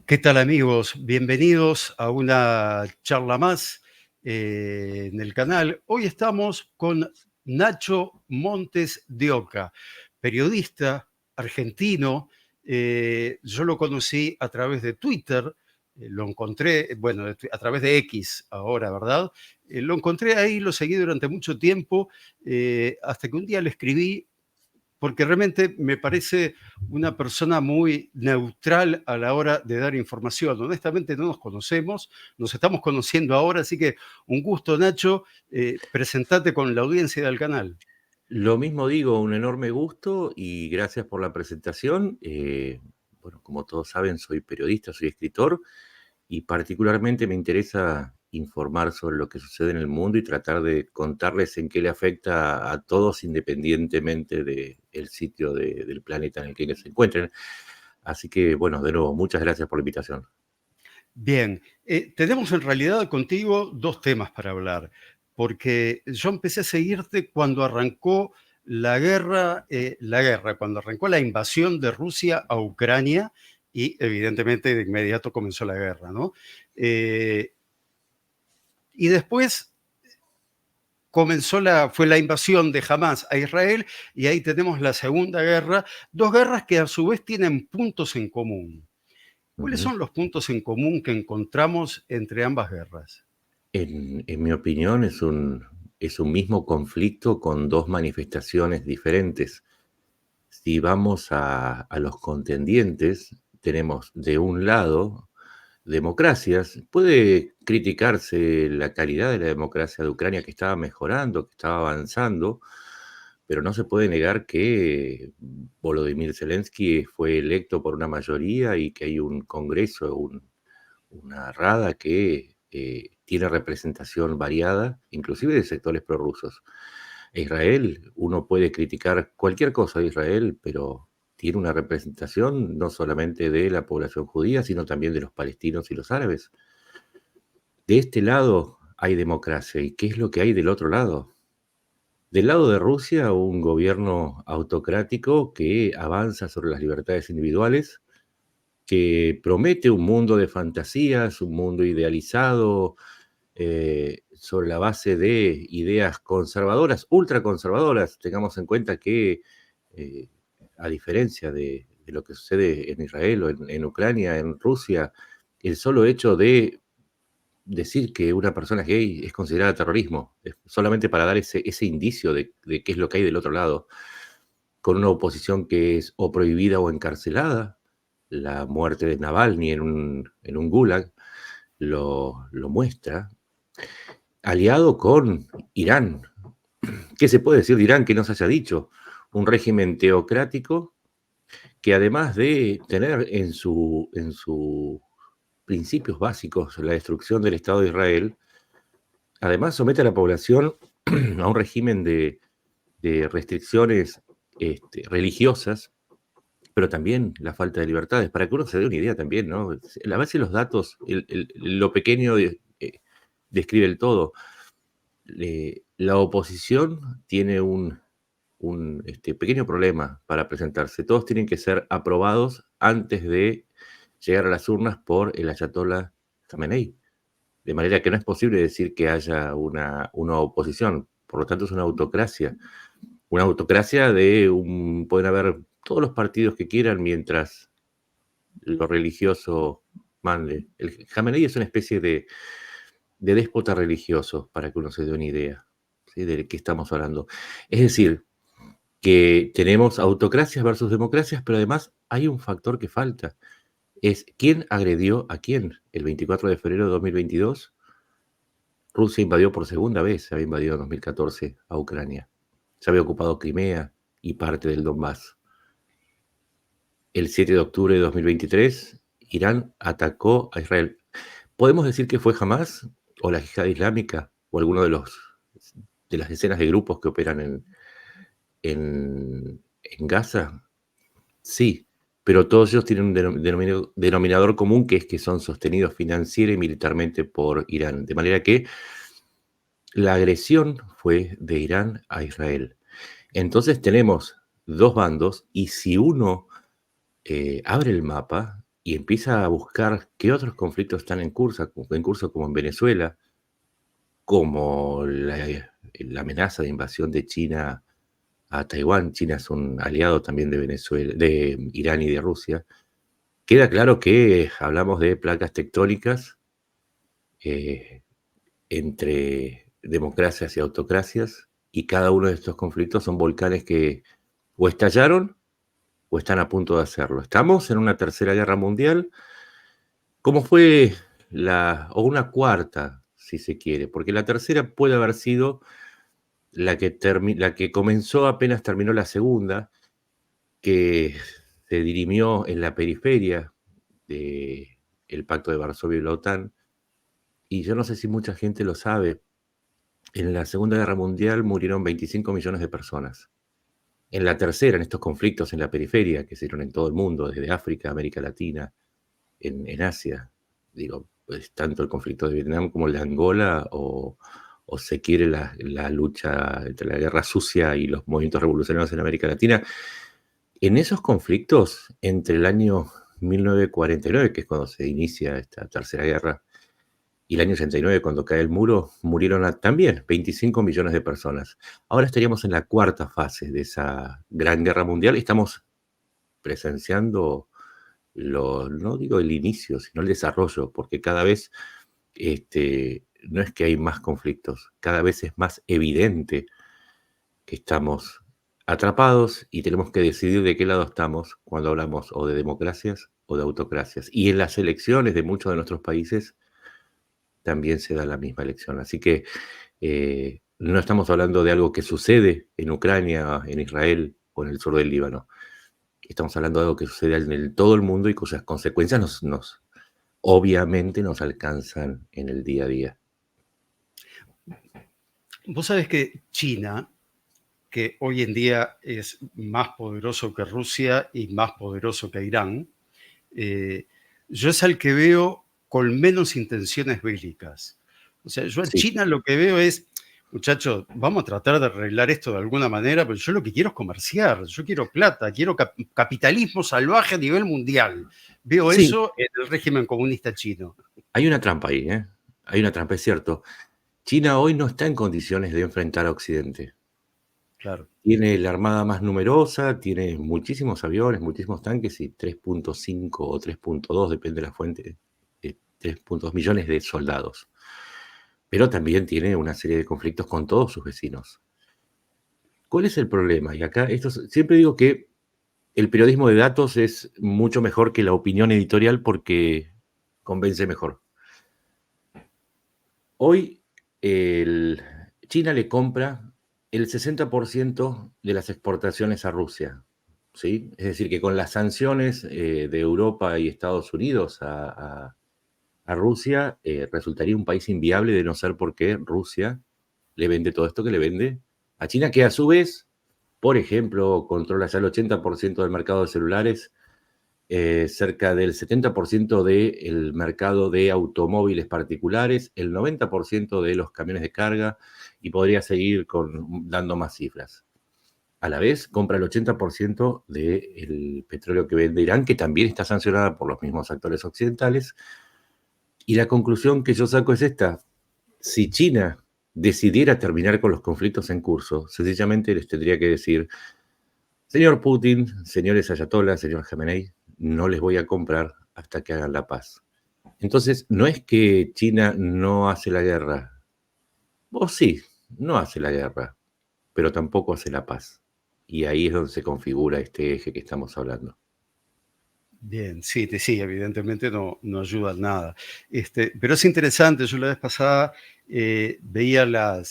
¿Qué tal amigos? Bienvenidos a una charla más en el canal. Hoy estamos con Nacho Montes de Oca, periodista argentino. Yo lo conocí a través de Twitter, lo encontré, bueno, a través de X ahora, ¿verdad? Lo encontré ahí, lo seguí durante mucho tiempo, hasta que un día le escribí porque realmente me parece una persona muy neutral a la hora de dar información. Honestamente no nos conocemos, nos estamos conociendo ahora, así que un gusto, Nacho, presentate con la audiencia del canal. Lo mismo digo, un enorme gusto y gracias por la presentación. Bueno, como todos saben, soy periodista, soy escritor y particularmente me interesa informar sobre lo que sucede en el mundo y tratar de contarles en qué le afecta a todos independientemente del sitio del planeta en el que se encuentren. Así que, bueno, de nuevo, muchas gracias por la invitación. Bien, tenemos en realidad contigo dos temas para hablar, porque yo empecé a seguirte cuando arrancó cuando arrancó la invasión de Rusia a Ucrania y evidentemente de inmediato comenzó la guerra, ¿no? Eh, y después fue la invasión de Hamás a Israel y ahí tenemos la Segunda Guerra, dos guerras que a su vez tienen puntos en común. ¿Cuáles Ujú. son los puntos en común que encontramos entre ambas guerras? En mi opinión, es un mismo conflicto con dos manifestaciones diferentes. Si vamos a los contendientes, tenemos de un lado democracias. Puede criticarse la calidad de la democracia de Ucrania, que estaba mejorando, que estaba avanzando, pero no se puede negar que Volodymyr Zelensky fue electo por una mayoría y que hay un Congreso, una Rada que tiene representación variada, inclusive de sectores prorrusos. Israel, uno puede criticar cualquier cosa de Israel, pero tiene una representación no solamente de la población judía, sino también de los palestinos y los árabes. De este lado hay democracia. ¿Y qué es lo que hay del otro lado? Del lado de Rusia, un gobierno autocrático que avanza sobre las libertades individuales, que promete un mundo de fantasías, un mundo idealizado, sobre la base de ideas conservadoras, ultraconservadoras. Tengamos en cuenta que, eh, a diferencia de lo que sucede en Israel o en Ucrania, en Rusia, el solo hecho de decir que una persona es gay es considerada terrorismo, solamente para dar ese indicio de qué es lo que hay del otro lado, con una oposición que es o prohibida o encarcelada. La muerte de Navalny en un gulag lo muestra, aliado con Irán. ¿Qué se puede decir de Irán que no se haya dicho? Un régimen teocrático que además de tener en sus principios básicos la destrucción del Estado de Israel, además somete a la población a un régimen de restricciones religiosas, pero también la falta de libertades. Para que uno se dé una idea también, ¿no? A veces los datos, lo pequeño describe el todo. La oposición tiene un pequeño problema para presentarse. Todos tienen que ser aprobados antes de llegar a las urnas por el ayatollah Khamenei. De manera que no es posible decir que haya una oposición. Por lo tanto, es una autocracia. Una autocracia pueden haber todos los partidos que quieran mientras lo religioso mande. El Khamenei es una especie de déspota religioso, para que uno se dé una idea, ¿sí? De qué estamos hablando. Es decir, que tenemos autocracias versus democracias, pero además hay un factor que falta. Es quién agredió a quién. El 24 de febrero de 2022, Rusia invadió por segunda vez, se había invadido en 2014 a Ucrania. Se había ocupado Crimea y parte del Donbass. El 7 de octubre de 2023, Irán atacó a Israel. ¿Podemos decir que fue Hamas o la Yihad Islámica o alguno de las decenas de grupos que operan en Gaza? Sí, pero todos ellos tienen un denominador común, que es que son sostenidos financiera y militarmente por Irán. De manera que la agresión fue de Irán a Israel. Entonces tenemos dos bandos y si uno abre el mapa, y empieza a buscar qué otros conflictos están en curso como en Venezuela, como la amenaza de invasión de China a Taiwán. China es un aliado también de Venezuela, de Irán y de Rusia. Queda claro que hablamos de placas tectónicas eh, entre democracias y autocracias, y cada uno de estos conflictos son volcanes que o estallaron o están a punto de hacerlo. Estamos en una tercera guerra mundial, como fue o una cuarta, si se quiere, porque la tercera puede haber sido la que comenzó apenas terminó la segunda, que se dirimió en la periferia del Pacto de Varsovia y la OTAN. Y yo no sé si mucha gente lo sabe, en la Segunda Guerra Mundial murieron 25 millones de personas. En la tercera, en estos conflictos en la periferia que se dieron en todo el mundo, desde África, América Latina, en Asia, digo, pues tanto el conflicto de Vietnam como el de Angola, o se quiere la lucha entre la guerra sucia y los movimientos revolucionarios en América Latina. En esos conflictos, entre el año 1949, que es cuando se inicia esta tercera guerra, y el año 89, cuando cae el muro, murieron también 25 millones de personas. Ahora estaríamos en la cuarta fase de esa gran guerra mundial. Estamos presenciando, no digo el inicio, sino el desarrollo, porque cada vez no es que hay más conflictos, cada vez es más evidente que estamos atrapados y tenemos que decidir de qué lado estamos cuando hablamos o de democracias o de autocracias. Y en las elecciones de muchos de nuestros países también se da la misma elección. Así que no estamos hablando de algo que sucede en Ucrania, en Israel o en el sur del Líbano. Estamos hablando de algo que sucede en todo el mundo y cuyas consecuencias obviamente nos alcanzan en el día a día. Vos sabés que China, que hoy en día es más poderoso que Rusia y más poderoso que Irán, yo es al que veo con menos intenciones bélicas. O sea, yo a Sí, China lo que veo es, muchachos, vamos a tratar de arreglar esto de alguna manera, pero yo lo que quiero es comerciar, yo quiero plata, quiero capitalismo salvaje a nivel mundial. Veo sí, eso en el régimen comunista chino. hay una trampa ahí, ¿eh? Hay una trampa, es cierto. China hoy no está en condiciones de enfrentar a Occidente. Claro. Tiene la armada más numerosa, tiene muchísimos aviones, muchísimos tanques y 3.5 o 3.2, depende de la fuente, 3.2 millones de soldados. Pero también tiene una serie de conflictos con todos sus vecinos. ¿Cuál es el problema? Y acá siempre digo que el periodismo de datos es mucho mejor que la opinión editorial porque convence mejor. Hoy China le compra el 60% de las exportaciones a Rusia, ¿sí? Es decir, que con las sanciones de Europa y Estados Unidos a Rusia, resultaría un país inviable de no ser porque Rusia le vende todo esto que le vende a China, que a su vez, por ejemplo, controla ya el 80% del mercado de celulares, cerca del 70% del mercado de automóviles particulares, el 90% de los camiones de carga, y podría seguir dando más cifras. A la vez, compra el 80% del petróleo que vende Irán, que también está sancionada por los mismos actores occidentales. Y la conclusión que yo saco es esta: si China decidiera terminar con los conflictos en curso, sencillamente les tendría que decir: señor Putin, señores ayatolás, señor Khamenei, no les voy a comprar hasta que hagan la paz. Entonces, no es que China no hace la guerra, o sí, no hace la guerra, pero tampoco hace la paz. Y ahí es donde se configura este eje que estamos hablando. Bien, sí, sí, evidentemente no ayuda en nada. Pero es interesante, yo la vez pasada veía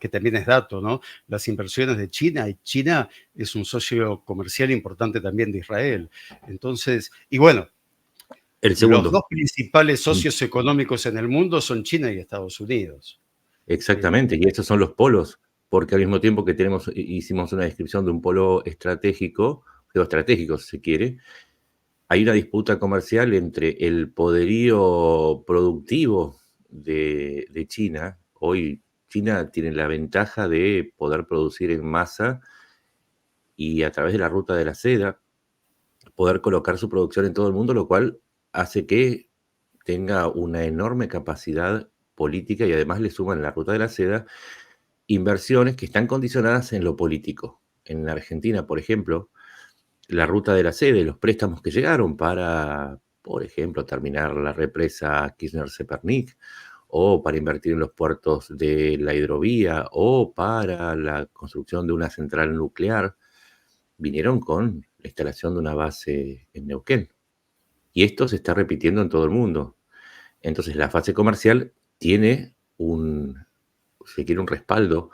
que también es dato, ¿no? Las inversiones de China, y China es un socio comercial importante también de Israel. Entonces, y bueno, El los dos segundo, principales socios económicos en el mundo son China y Estados Unidos. exactamente, y estos son los polos, porque al mismo tiempo que hicimos una descripción de un polo estratégico, geoestratégico si se quiere, hay una disputa comercial entre el poderío productivo de China. Hoy China tiene la ventaja de poder producir en masa y a través de la ruta de la seda, poder colocar su producción en todo el mundo, lo cual hace que tenga una enorme capacidad política y además le suman en la ruta de la seda inversiones que están condicionadas en lo político. En la Argentina, por ejemplo, la ruta de la seda y los préstamos que llegaron para, por ejemplo, terminar la represa Kirchner-Zepernik, o para invertir en los puertos de la hidrovía, o para la construcción de una central nuclear, vinieron con la instalación de una base en Neuquén. Y esto se está repitiendo en todo el mundo. Entonces, la fase comercial tiene se quiere un respaldo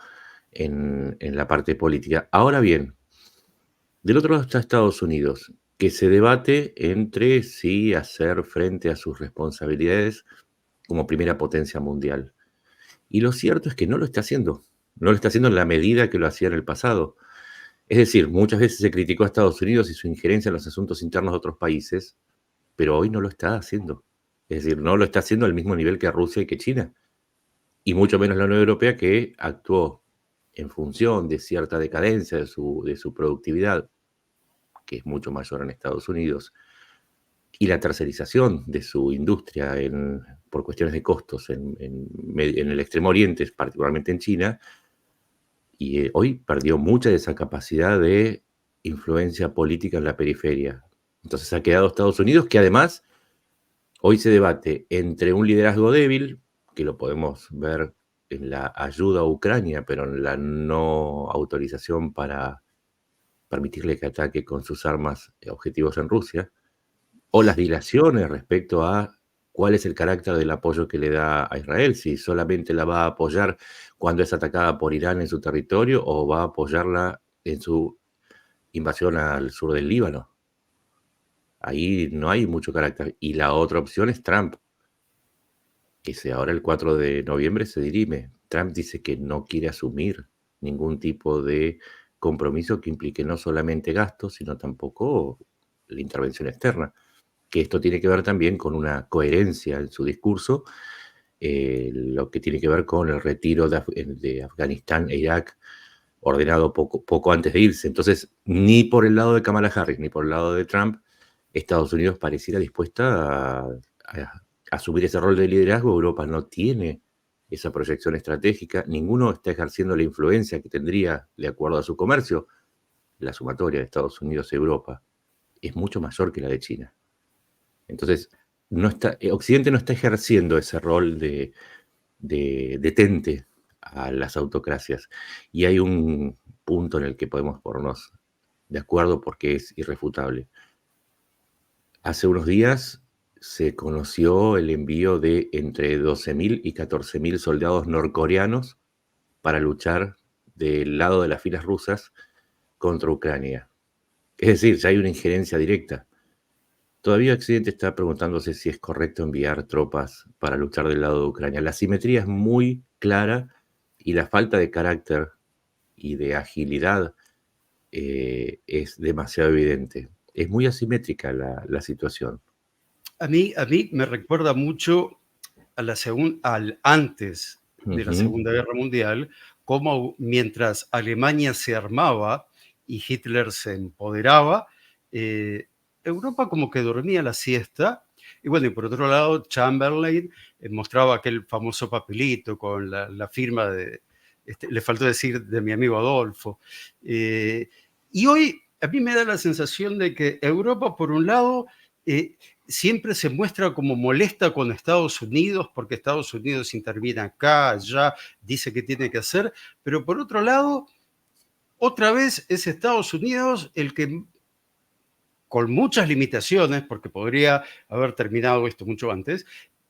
en la parte política. Ahora bien, del otro lado está Estados Unidos, que se debate entre si hacer frente a sus responsabilidades como primera potencia mundial. Y lo cierto es que no lo está haciendo. No lo está haciendo en la medida que lo hacía en el pasado. Es decir, muchas veces se criticó a Estados Unidos y su injerencia en los asuntos internos de otros países, pero hoy no lo está haciendo. Es decir, no lo está haciendo al mismo nivel que Rusia y que China. Y mucho menos la Unión Europea, que actuó en función de cierta decadencia de su productividad, que es mucho mayor en Estados Unidos, y la tercerización de su industria por cuestiones de costos en el Extremo Oriente, particularmente en China, y hoy perdió mucha de esa capacidad de influencia política en la periferia. Entonces ha quedado Estados Unidos, que además hoy se debate entre un liderazgo débil, que lo podemos ver en la ayuda a Ucrania, pero en la no autorización para permitirle que ataque con sus armas objetivos en Rusia, o las dilaciones respecto a cuál es el carácter del apoyo que le da a Israel, si solamente la va a apoyar cuando es atacada por Irán en su territorio o va a apoyarla en su invasión al sur del Líbano. Ahí no hay mucho carácter. Y la otra opción es Trump, que ahora el 4 de noviembre se dirime. Trump dice que no quiere asumir ningún tipo de compromiso que implique no solamente gastos, sino tampoco la intervención externa, que esto tiene que ver también con una coherencia en su discurso, lo que tiene que ver con el retiro de Afganistán e Irak, ordenado poco antes de irse. Entonces, ni por el lado de Kamala Harris, ni por el lado de Trump, Estados Unidos pareciera dispuesta a asumir ese rol de liderazgo. Europa no tiene esa proyección estratégica, ninguno está ejerciendo la influencia que tendría de acuerdo a su comercio. La sumatoria de Estados Unidos y Europa es mucho mayor que la de China. Entonces, Occidente no está ejerciendo ese rol de detente a las autocracias. Y hay un punto en el que podemos ponernos de acuerdo porque es irrefutable. Hace unos días se conoció el envío de entre 12.000 y 14.000 soldados norcoreanos para luchar del lado de las filas rusas contra Ucrania. Es decir, ya hay una injerencia directa. Todavía Occidente está preguntándose si es correcto enviar tropas para luchar del lado de Ucrania. La simetría es muy clara y la falta de carácter y de agilidad es demasiado evidente. Es muy asimétrica la situación. A mí me recuerda mucho al antes de la Segunda Guerra Mundial, cómo mientras Alemania se armaba y Hitler se empoderaba, Europa como que dormía la siesta. Y bueno, y por otro lado, Chamberlain mostraba aquel famoso papelito con la firma le faltó decir, de mi amigo Adolfo. Y hoy a mí me da la sensación de que Europa, por un lado, siempre se muestra como molesta con Estados Unidos porque Estados Unidos interviene acá, allá, dice que tiene que hacer, pero por otro lado, otra vez es Estados Unidos el que, con muchas limitaciones, porque podría haber terminado esto mucho antes,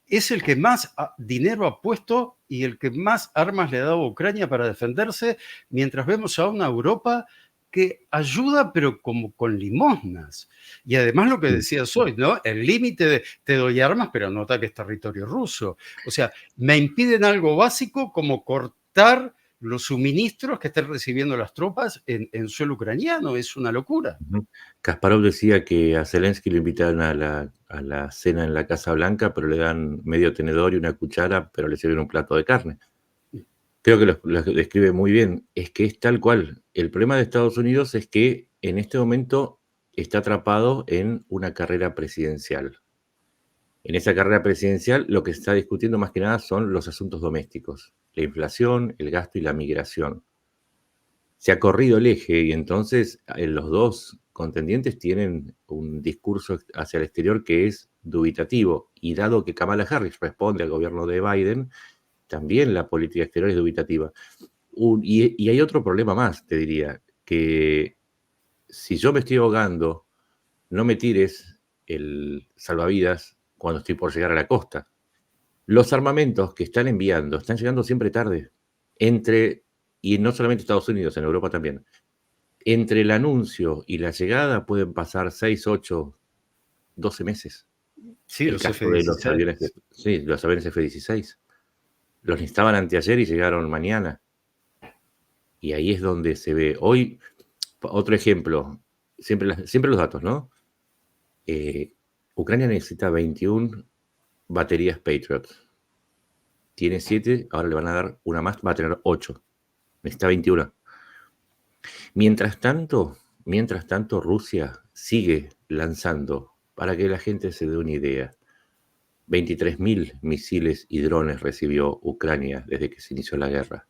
es el que más dinero ha puesto y el que más armas le ha dado a Ucrania para defenderse, mientras vemos a una Europa que ayuda, pero como con limosnas. Y además lo que decías hoy, ¿no? El límite de te doy armas, pero no ataques territorio ruso. O sea, me impiden algo básico como cortar los suministros que estén recibiendo las tropas en suelo ucraniano. Es una locura. Kasparov decía que a Zelensky lo invitaron a la cena en la Casa Blanca, pero le dan medio tenedor y una cuchara, pero le sirven un plato de carne. Creo que lo describe muy bien. Es que es tal cual. El problema de Estados Unidos es que en este momento está atrapado en una carrera presidencial. En esa carrera presidencial lo que se está discutiendo más que nada son los asuntos domésticos, la inflación, el gasto y la migración. Se ha corrido el eje y entonces los dos contendientes tienen un discurso hacia el exterior que es dubitativo. Y dado que Kamala Harris responde al gobierno de Biden, también la política exterior es dubitativa. Y hay otro problema más, te diría, que si yo me estoy ahogando, no me tires el salvavidas cuando estoy por llegar a la costa. Los armamentos que están enviando están llegando siempre tarde. Y no solamente Estados Unidos, en Europa también. Entre el anuncio y la llegada pueden pasar 6, 8, 12 meses. Sí, El los caso de los F-16. aviones, sí, los aviones F-16. Los necesitaban anteayer y llegaron mañana. Y ahí es donde se ve. Hoy, otro ejemplo, siempre los datos, ¿no? Ucrania necesita 21 baterías Patriot. Tiene 7, ahora le van a dar una más, va a tener 8. Necesita 21. Mientras tanto, Rusia sigue lanzando, para que la gente se dé una idea, 23.000 misiles y drones recibió Ucrania desde que se inició la guerra.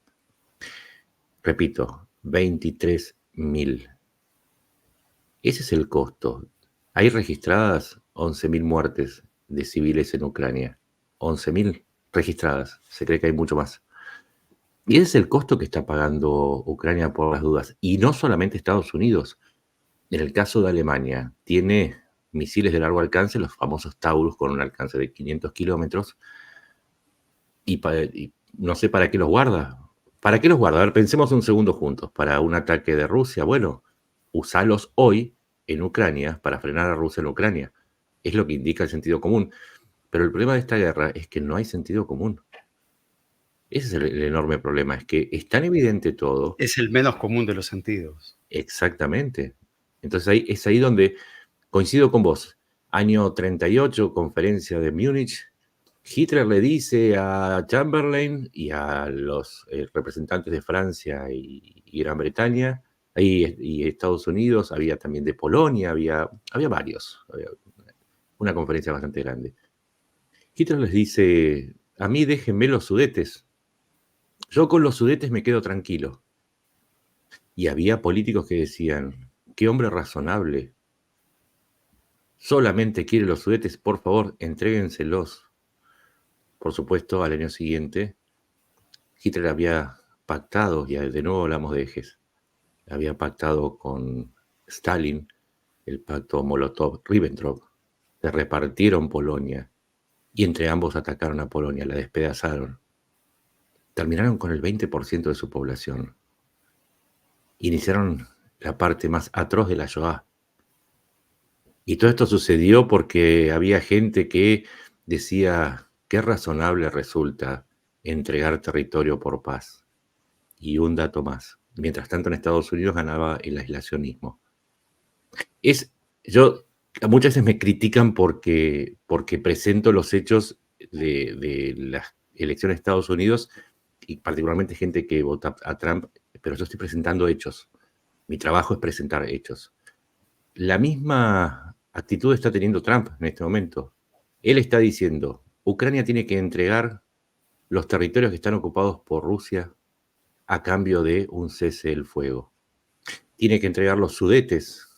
Repito, 23.000. Ese es el costo. Hay registradas 11.000 muertes de civiles en Ucrania. 11.000 registradas. Se cree que hay mucho más. Y ese es el costo que está pagando Ucrania por las dudas. Y no solamente Estados Unidos. En el caso de Alemania, tiene misiles de largo alcance, los famosos Taurus, con un alcance de 500 kilómetros. Y no sé para qué los guarda. ¿Para qué los guarda? A ver, pensemos un segundo juntos. ¿Para un ataque de Rusia? Bueno, usalos hoy en Ucrania para frenar a Rusia en Ucrania. Es lo que indica el sentido común. Pero el problema de esta guerra es que no hay sentido común. Ese es el enorme problema. Es que es tan evidente todo. Es el menos común de los sentidos. Exactamente. Entonces es ahí donde coincido con vos. Año 38, conferencia de Múnich. Hitler le dice a Chamberlain y a los representantes de Francia y Gran Bretaña y Estados Unidos, había también de Polonia, había varios. Había una conferencia bastante grande. Hitler les dice, a mí déjenme los Sudetes. Yo con los Sudetes me quedo tranquilo. Y había políticos que decían, qué hombre razonable. Solamente quiere los Sudetes, por favor, entréguenselos. Por supuesto, al año siguiente, Hitler había pactado, y de nuevo hablamos de ejes, había pactado con Stalin el pacto Molotov-Ribbentrop. Se repartieron Polonia y entre ambos atacaron a Polonia, la despedazaron. Terminaron con el 20% de su población. Iniciaron la parte más atroz de la Shoah. Y todo esto sucedió porque había gente que decía, qué razonable resulta entregar territorio por paz. Y un dato más. Mientras tanto, en Estados Unidos ganaba el aislacionismo. Muchas veces me critican porque presento los hechos de las elecciones de Estados Unidos y particularmente gente que vota a Trump, pero yo estoy presentando hechos. Mi trabajo es presentar hechos. La misma actitud está teniendo Trump en este momento. Él está diciendo, Ucrania tiene que entregar los territorios que están ocupados por Rusia a cambio de un cese del fuego. Tiene que entregar los Sudetes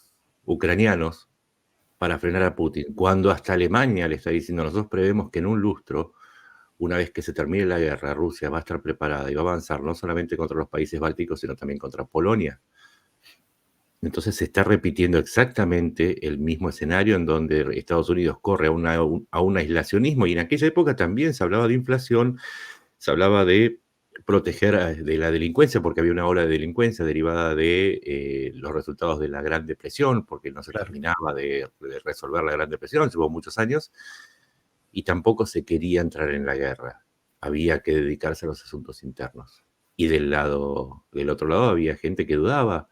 ucranianos para frenar a Putin, cuando hasta Alemania le está diciendo, nosotros prevemos que en un lustro, una vez que se termine la guerra, Rusia va a estar preparada y va a avanzar no solamente contra los países bálticos, sino también contra Polonia. Entonces se está repitiendo exactamente el mismo escenario en donde Estados Unidos corre a un aislacionismo, y en aquella época también se hablaba de inflación, se hablaba de proteger de la delincuencia, porque había una ola de delincuencia derivada de los resultados de la Gran Depresión, porque no se terminaba de resolver la Gran Depresión, llevó muchos años, y tampoco se quería entrar en la guerra. Había que dedicarse a los asuntos internos. Y del otro lado había gente que dudaba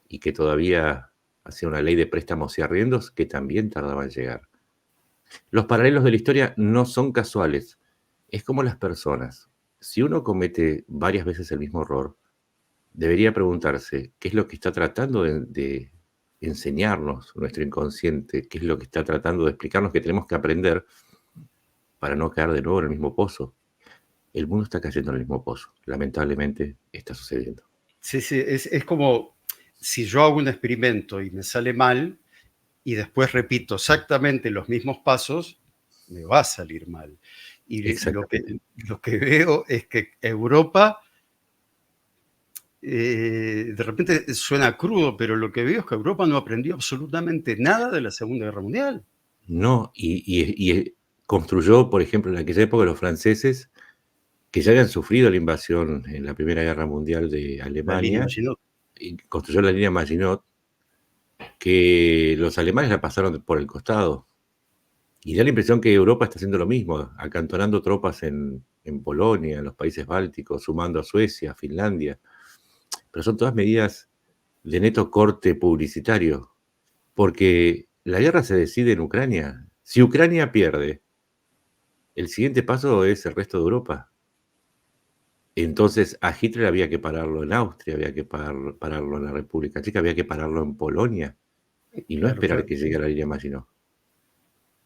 y que todavía hacía una ley de préstamos y arriendos que también tardaba en llegar. Los paralelos de la historia no son casuales. Es como las personas. Si uno comete varias veces el mismo error, debería preguntarse qué es lo que está tratando de enseñarnos, nuestro inconsciente, qué es lo que está tratando de explicarnos que tenemos que aprender para no caer de nuevo en el mismo pozo. El mundo está cayendo en el mismo pozo. Lamentablemente está sucediendo. Sí, sí, es como si yo hago un experimento y me sale mal y después repito exactamente los mismos pasos, me va a salir mal. Y Exactamente. lo que veo es que Europa, de repente suena crudo, pero lo que veo es que Europa no aprendió absolutamente nada de la Segunda Guerra Mundial. No, y construyó, por ejemplo, en aquella época los franceses, que ya habían sufrido la invasión en la Primera Guerra Mundial de La línea Alemania, Maginot. y construyó la línea Maginot, que los alemanes la pasaron por el costado. Y da la impresión que Europa está haciendo lo mismo, acantonando tropas en Polonia, en los países bálticos, sumando a Suecia, a Finlandia. Pero son todas medidas de neto corte publicitario, porque la guerra se decide en Ucrania. Si Ucrania pierde, el siguiente paso es el resto de Europa. Entonces a Hitler había que pararlo en Austria, había que pararlo en la República Checa, había que pararlo en Polonia, y no Claro, esperar claro. que llegue a la línea Maginot.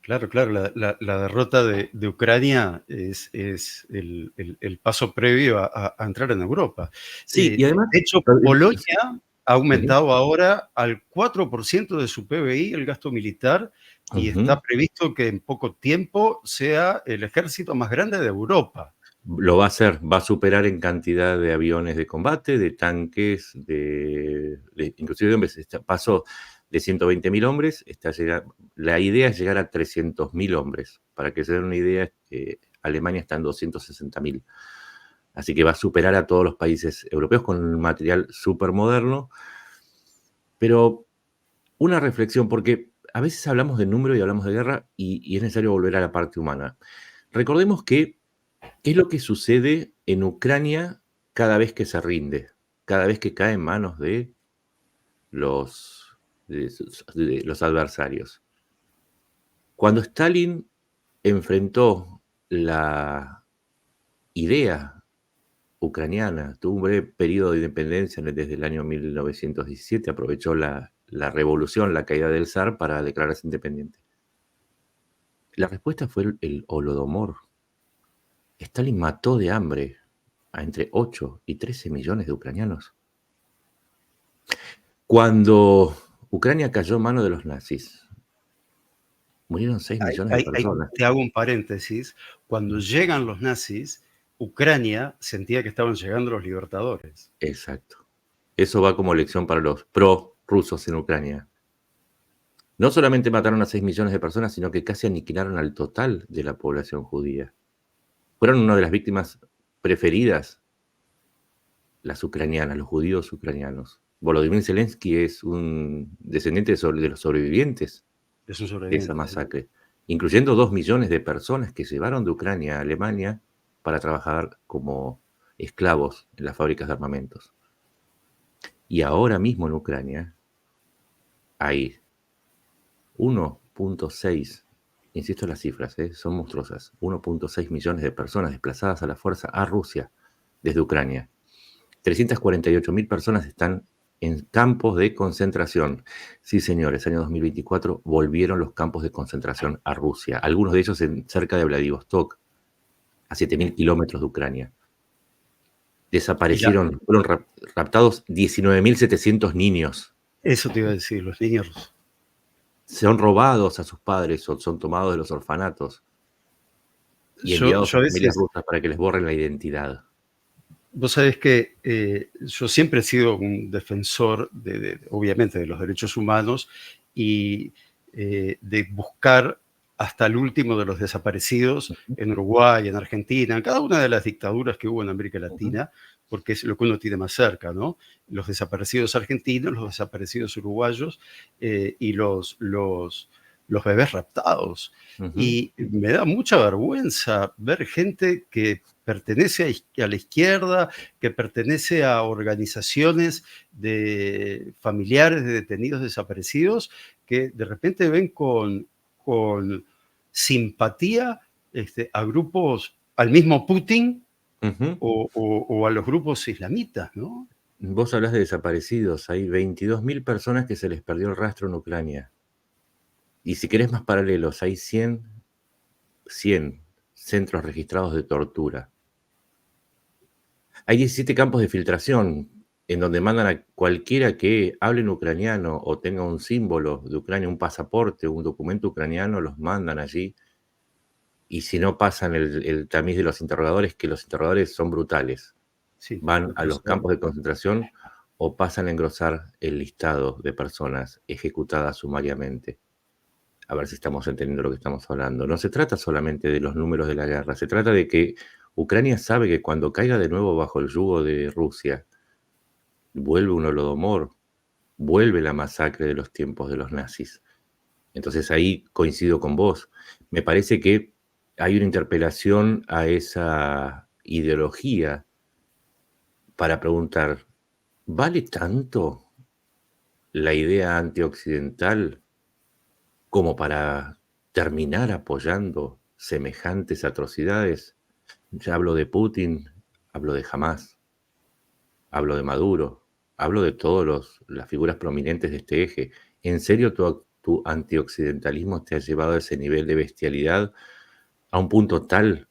Claro, claro, la derrota de Ucrania es el paso previo a entrar en Europa. Sí, y además, De hecho, Polonia ha ujú, aumentado ahora al 4% de su PBI el gasto militar y está ujú. previsto que en poco tiempo sea el ejército más grande de Europa. Lo va a hacer, va a superar en cantidad de aviones de combate, de tanques, inclusive de hombres. Pasó de 120.000 hombres, la idea es llegar a 300.000 hombres. Para que se den una idea, Alemania está en 260.000. Así que va a superar a todos los países europeos con un material súper moderno. Pero una reflexión, porque a veces hablamos de número y hablamos de guerra y es necesario volver a la parte humana. Recordemos que ¿qué es lo que sucede en Ucrania cada vez que se rinde? Cada vez que cae en manos los, de los adversarios. Cuando Stalin enfrentó la idea ucraniana, tuvo un breve periodo de independencia desde el año 1917, aprovechó la revolución, la caída del zar para declararse independiente. La respuesta fue el Holodomor. Stalin mató de hambre a entre 8 y 13 millones de ucranianos. Cuando Ucrania cayó en manos de los nazis, murieron 6 millones de Ahí personas. te hago un paréntesis. Cuando llegan los nazis, Ucrania sentía que estaban llegando los libertadores. Exacto. Eso va como lección para los pro-rusos en Ucrania. No solamente mataron a 6 millones de personas, sino que casi aniquilaron al total de la población judía. Fueron una de las víctimas preferidas, las ucranianas, los judíos ucranianos. Volodymyr Zelensky es un descendiente de los sobrevivientes Es un de esa sobreviviente, sí. masacre, incluyendo 2 millones de personas que llevaron de Ucrania a Alemania para trabajar como esclavos en las fábricas de armamentos. Y ahora mismo en Ucrania hay 1.6, insisto en las cifras, son monstruosas, 1.6 millones de personas desplazadas a la fuerza a Rusia desde Ucrania. 348.000 personas están en campos de concentración. Sí, señores, año 2024 volvieron los campos de concentración a Rusia, algunos de ellos cerca de Vladivostok, a 7.000 kilómetros de Ucrania. Y la, Desaparecieron, fueron raptados 19.700 niños. Eso te iba a decir, los niños. Son robados a sus padres o son tomados de los orfanatos y enviados Yo a a familias veces, rusas para que les borren la identidad. vos sabés que yo siempre he sido un defensor, obviamente, de los derechos humanos y de buscar hasta el último de los desaparecidos en Uruguay, en Argentina, en cada una de las dictaduras que hubo en América Ujú. Latina, porque es lo que uno tiene más cerca, ¿no? Los desaparecidos argentinos, los desaparecidos uruguayos y los bebés raptados. Ujú. Y me da mucha vergüenza ver gente que pertenece a la izquierda, que pertenece a organizaciones de familiares de detenidos desaparecidos, que de repente ven con simpatía a grupos, al mismo Putin Ujú. o a los grupos islamitas, ¿no? Vos hablas de desaparecidos. Hay 22.000 personas que se les perdió el rastro en Ucrania. Y si querés más paralelos, hay 100 centros registrados de tortura. Hay 17 campos de filtración en donde mandan a cualquiera que hable en ucraniano o tenga un símbolo de Ucrania, un pasaporte, un documento ucraniano, los mandan allí. Y si no pasan el tamiz de los interrogadores, que los interrogadores son brutales, Sí, van lo a los procedo. campos de concentración o pasan a engrosar el listado de personas ejecutadas sumariamente. A ver si estamos entendiendo lo que estamos hablando. No se trata solamente de los números de la guerra, se trata de que Ucrania sabe que cuando caiga de nuevo bajo el yugo de Rusia, vuelve un holodomor, vuelve la masacre de los tiempos de los nazis. Entonces ahí coincido con vos. Me parece que hay una interpelación a esa ideología para preguntar, ¿vale tanto la idea antioccidental como para terminar apoyando semejantes atrocidades? Ya hablo de Putin, hablo de Hamás, hablo de Maduro, hablo de todas las figuras prominentes de este eje. ¿En serio tu antioccidentalismo te ha llevado a ese nivel de bestialidad, a un punto tal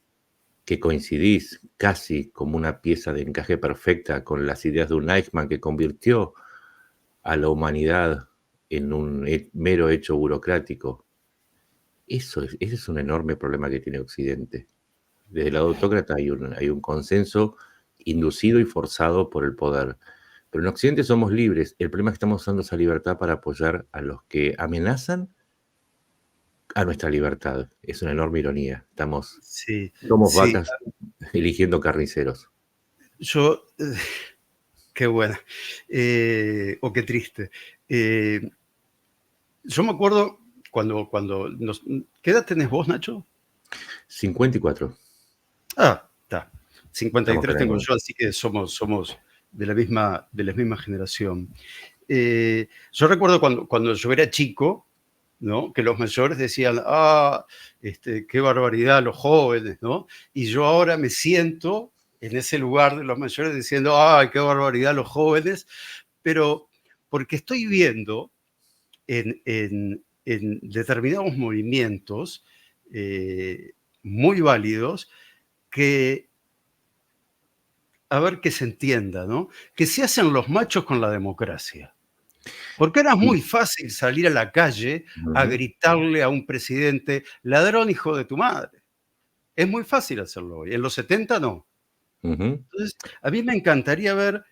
que coincidís casi como una pieza de encaje perfecta con las ideas de un Eichmann que convirtió a la humanidad en un mero hecho burocrático? Ese es un enorme problema que tiene Occidente. Desde el lado autócrata hay un consenso inducido y forzado por el poder. Pero en Occidente somos libres. El problema es que estamos usando esa libertad para apoyar a los que amenazan a nuestra libertad. Es una enorme ironía. Sí, Somos sí. vacas eligiendo carniceros. Yo, qué buena. O qué triste. Yo me acuerdo ¿qué edad tenés vos, Nacho? 54. Ah, está. Estamos 53 en la tengo misma. yo, así que somos de la misma generación. Yo recuerdo cuando yo era chico, ¿no? Que los mayores decían, qué barbaridad los jóvenes, ¿no? Y yo ahora me siento en ese lugar de los mayores diciendo, ¡ay, qué barbaridad los jóvenes! Pero porque estoy viendo en determinados movimientos muy válidos que, a ver que se entienda, ¿no? Que se hacen los machos con la democracia. Porque era muy fácil salir a la calle a Ujú, gritarle a un presidente, ladrón hijo de tu madre. Es muy fácil hacerlo hoy. En los 70 no. ujú. Entonces, a mí me encantaría ver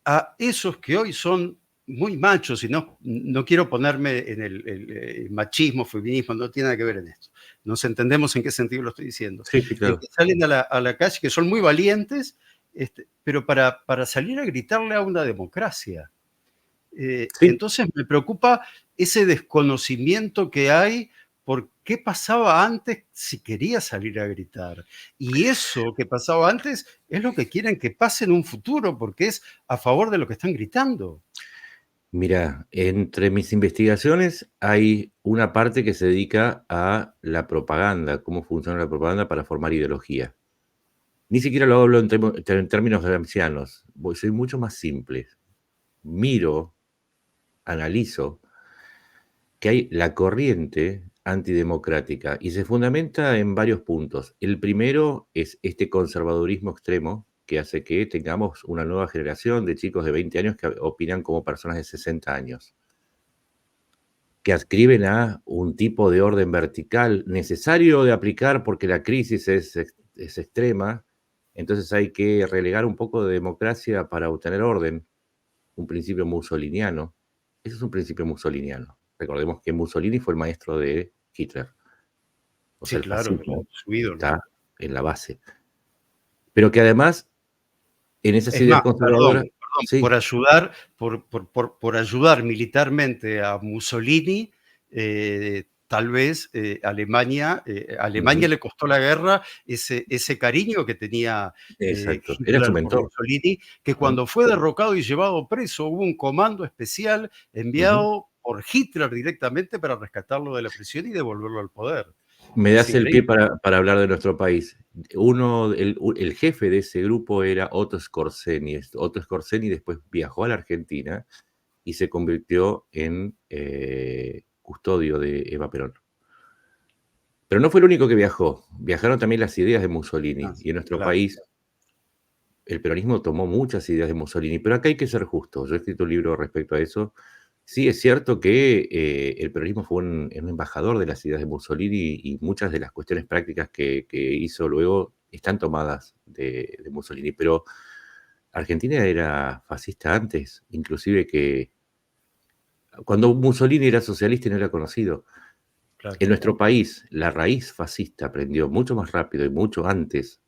a esos que hoy son muy machos, y no quiero ponerme en el machismo, feminismo, no tiene nada que ver en esto. Nos entendemos en qué sentido lo estoy diciendo. Sí, sí, claro. Que salen a la calle, que son muy valientes, pero para salir a gritarle a una democracia. Sí, Entonces me preocupa ese desconocimiento que hay por qué pasaba antes si quería salir a gritar. Y eso que pasaba antes es lo que quieren que pase en un futuro, porque es a favor de lo que están gritando. mira, entre mis investigaciones hay una parte que se dedica a la propaganda, cómo funciona la propaganda para formar ideología. Ni siquiera lo hablo en términos gramscianos, soy mucho más simple. Miro, analizo que hay la corriente antidemocrática y se fundamenta en varios puntos. El primero es este conservadurismo extremo que hace que tengamos una nueva generación de chicos de 20 años que opinan como personas de 60 años, que adscriben a un tipo de orden vertical necesario de aplicar porque la crisis es extrema, entonces hay que relegar un poco de democracia para obtener orden, un principio mussoliniano. Ese es un principio mussoliniano. Recordemos que Mussolini fue el maestro de Hitler, o sea, Sí, el claro, fascismo su ídolo. está en la base. Pero que además, en esas Es más, ideas conservadoras, perdón, sí, por ayudar militarmente a Mussolini, tal vez Alemania ujú, le costó la guerra ese cariño que tenía exacto, era su Hitler por mentor. Mussolini, que ¿Mm? cuando fue derrocado y llevado preso, hubo un comando especial Ujú. enviado por Hitler directamente para rescatarlo de la prisión y devolverlo al poder. Me Es das el pie increíble. para hablar de nuestro país. El jefe de ese grupo era Otto Skorzeny. Otto Skorzeny después viajó a la Argentina y se convirtió en custodio de Eva Perón. Pero no fue el único que viajó. Viajaron también las ideas de Mussolini. Ah, Y en nuestro claro, país el peronismo tomó muchas ideas de Mussolini. Pero acá hay que ser justos. Yo he escrito un libro respecto a eso. Sí, es cierto que el peronismo fue un embajador de las ideas de Mussolini y muchas de las cuestiones prácticas que hizo luego están tomadas de Mussolini, pero Argentina era fascista antes, inclusive que cuando Mussolini era socialista y no era conocido. claro. En nuestro país, la raíz fascista aprendió mucho más rápido y mucho antes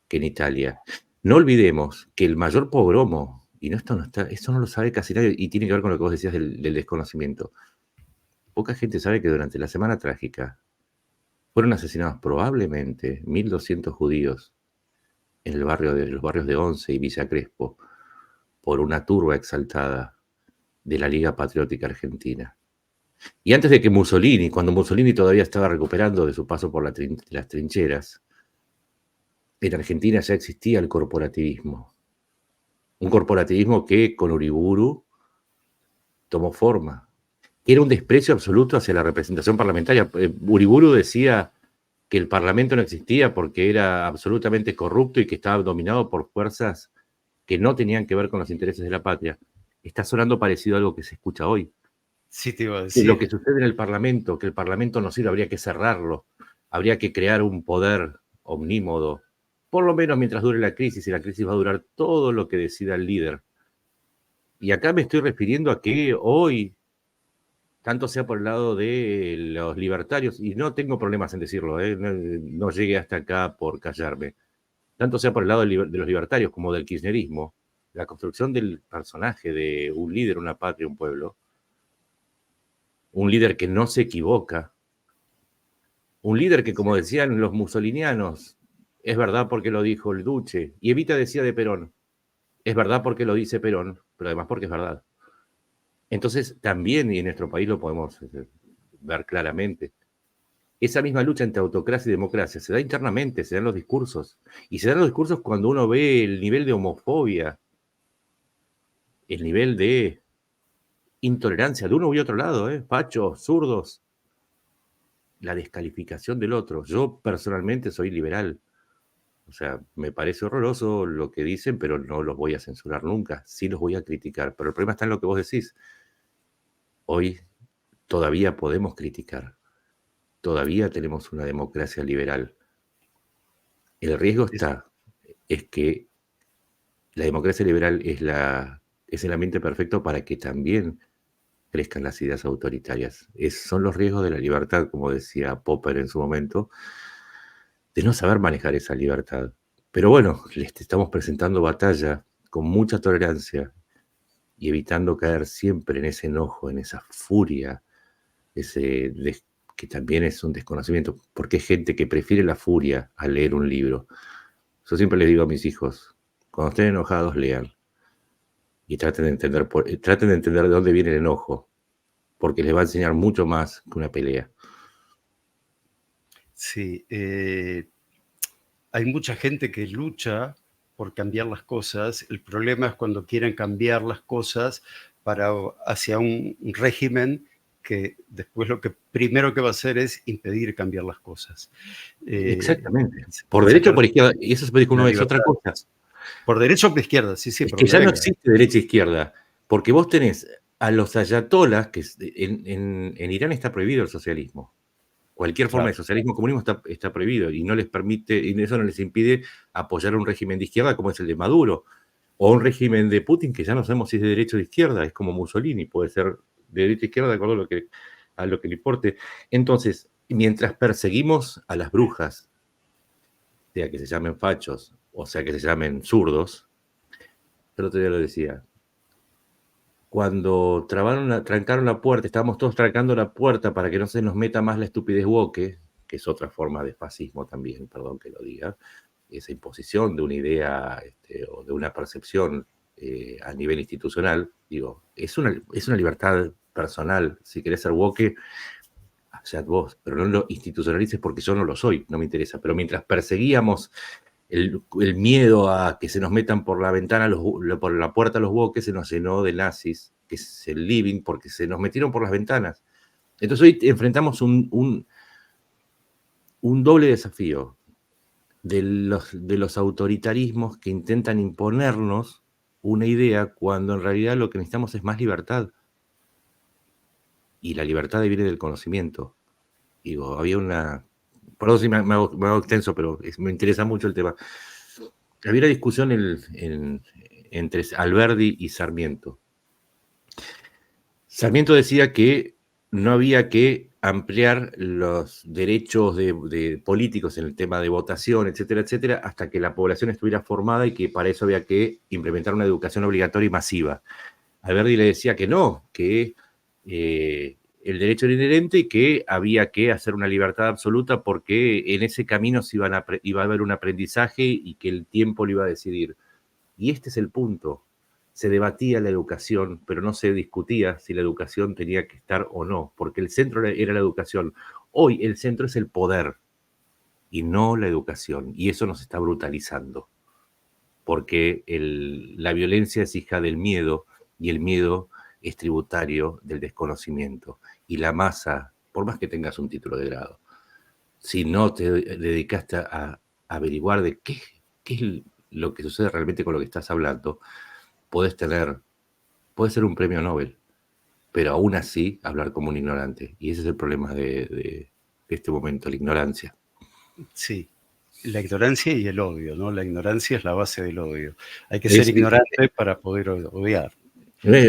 que en Italia. No olvidemos que el mayor pogromo, y no, esto no lo sabe casi nadie, y tiene que ver con lo que vos decías del desconocimiento. Poca gente sabe que durante la Semana Trágica fueron asesinados probablemente 1.200 judíos en los barrios de Once y Villa Crespo por una turba exaltada de la Liga Patriótica Argentina. Y antes de que Mussolini, cuando Mussolini todavía estaba recuperando de su paso por las trincheras, en Argentina ya existía el corporativismo. Un corporativismo que con Uriburu tomó forma. Era un desprecio absoluto hacia la representación parlamentaria. Uriburu decía que el Parlamento no existía porque era absolutamente corrupto y que estaba dominado por fuerzas que no tenían que ver con los intereses de la patria. Está sonando parecido a algo que se escucha hoy. Sí, te iba a Que lo que decir. sucede en el Parlamento, que el Parlamento no sirve, habría que cerrarlo, habría que crear un poder omnímodo, por lo menos mientras dure la crisis, y la crisis va a durar todo lo que decida el líder. Y acá me estoy refiriendo a que hoy, tanto sea por el lado de los libertarios, y no tengo problemas en decirlo, no llegué hasta acá por callarme, tanto sea por el lado de los libertarios como del kirchnerismo, la construcción del personaje de un líder, una patria, un pueblo, un líder que no se equivoca, un líder que, como decían los mussolinianos, es verdad porque lo dijo el Duce, y Evita decía de Perón, es verdad porque lo dice Perón, pero además porque es verdad. Entonces, también, y en nuestro país lo podemos ver claramente, esa misma lucha entre autocracia y democracia se da internamente, se dan los discursos, y se dan los discursos cuando uno ve el nivel de homofobia, el nivel de intolerancia de uno y otro lado, fachos, zurdos, la descalificación del otro. Yo personalmente soy liberal, o sea, me parece horroroso lo que dicen, pero no los voy a censurar nunca, sí los voy a criticar, pero el problema está en lo que vos decís. Hoy todavía podemos criticar, todavía tenemos una democracia liberal. El riesgo es que la democracia liberal es el ambiente perfecto para que también crezcan las ideas autoritarias. Son los riesgos de la libertad, como decía Popper en su momento, de no saber manejar esa libertad. Pero bueno, les estamos presentando batalla con mucha tolerancia y evitando caer siempre en ese enojo, en esa furia, que también es un desconocimiento, porque hay gente que prefiere la furia a leer un libro. Yo siempre les digo a mis hijos, cuando estén enojados, lean y traten de entender de dónde viene el enojo, porque les va a enseñar mucho más que una pelea. Sí, hay mucha gente que lucha por cambiar las cosas. El problema es cuando quieren cambiar las cosas hacia un régimen que después lo que primero que va a hacer es impedir cambiar las cosas. Exactamente. Por derecho o Sacar por izquierda, y eso se dijo una la vez, otra libertad. cosa. Por derecha o por izquierda, sí, sí, Es por que donde ya no venga. existe derecha e izquierda, porque vos tenés a los ayatolas, que en Irán está prohibido el socialismo. Cualquier forma de Claro, socialismo comunismo está prohibido y no les permite, y eso no les impide apoyar un régimen de izquierda como es el de Maduro, o un régimen de Putin que ya no sabemos si es de derecha o de izquierda, es como Mussolini, puede ser de derecha o izquierda de acuerdo a lo que le importe. Entonces, mientras perseguimos a las brujas, sea que se llamen fachos o sea que se llamen zurdos, el otro día lo decía, cuando trancaron la puerta, estábamos todos trancando la puerta para que no se nos meta más la estupidez woke, que es otra forma de fascismo también, perdón que lo diga, esa imposición de una idea o de una percepción a nivel institucional, digo, es una libertad personal, si querés ser woke, allá vos, pero no lo institucionalices porque yo no lo soy, no me interesa. Pero mientras perseguíamos el miedo a que se nos metan por la ventana, por la puerta los buques, se nos llenó de nazis, que es el living, porque se nos metieron por las ventanas. Entonces hoy enfrentamos un doble desafío de los autoritarismos que intentan imponernos una idea cuando en realidad lo que necesitamos es más libertad. Y la libertad viene del conocimiento. Digo, había una... Perdón si me hago extenso, pero me interesa mucho el tema. Había una discusión entre Alberdi y Sarmiento. Sarmiento decía que no había que ampliar los derechos de políticos en el tema de votación, etcétera, etcétera, hasta que la población estuviera formada y que para eso había que implementar una educación obligatoria y masiva. Alberdi le decía que no, que el derecho era inherente y que había que hacer una libertad absoluta porque en ese camino iba a haber un aprendizaje y que el tiempo lo iba a decidir. Y este es el punto. Se debatía la educación, pero no se discutía si la educación tenía que estar o no, porque el centro era la educación. Hoy el centro es el poder y no la educación, y eso nos está brutalizando, porque la violencia es hija del miedo, y el miedo es tributario del desconocimiento. Y la masa, por más que tengas un título de grado, si no te dedicaste a averiguar de qué es lo que sucede realmente con lo que estás hablando, puede ser un premio Nobel, pero aún así hablar como un ignorante. Y ese es el problema de este momento, la ignorancia. Sí, la ignorancia y el odio, ¿no? La ignorancia es la base del odio. Hay que ser ignorante para poder odiar.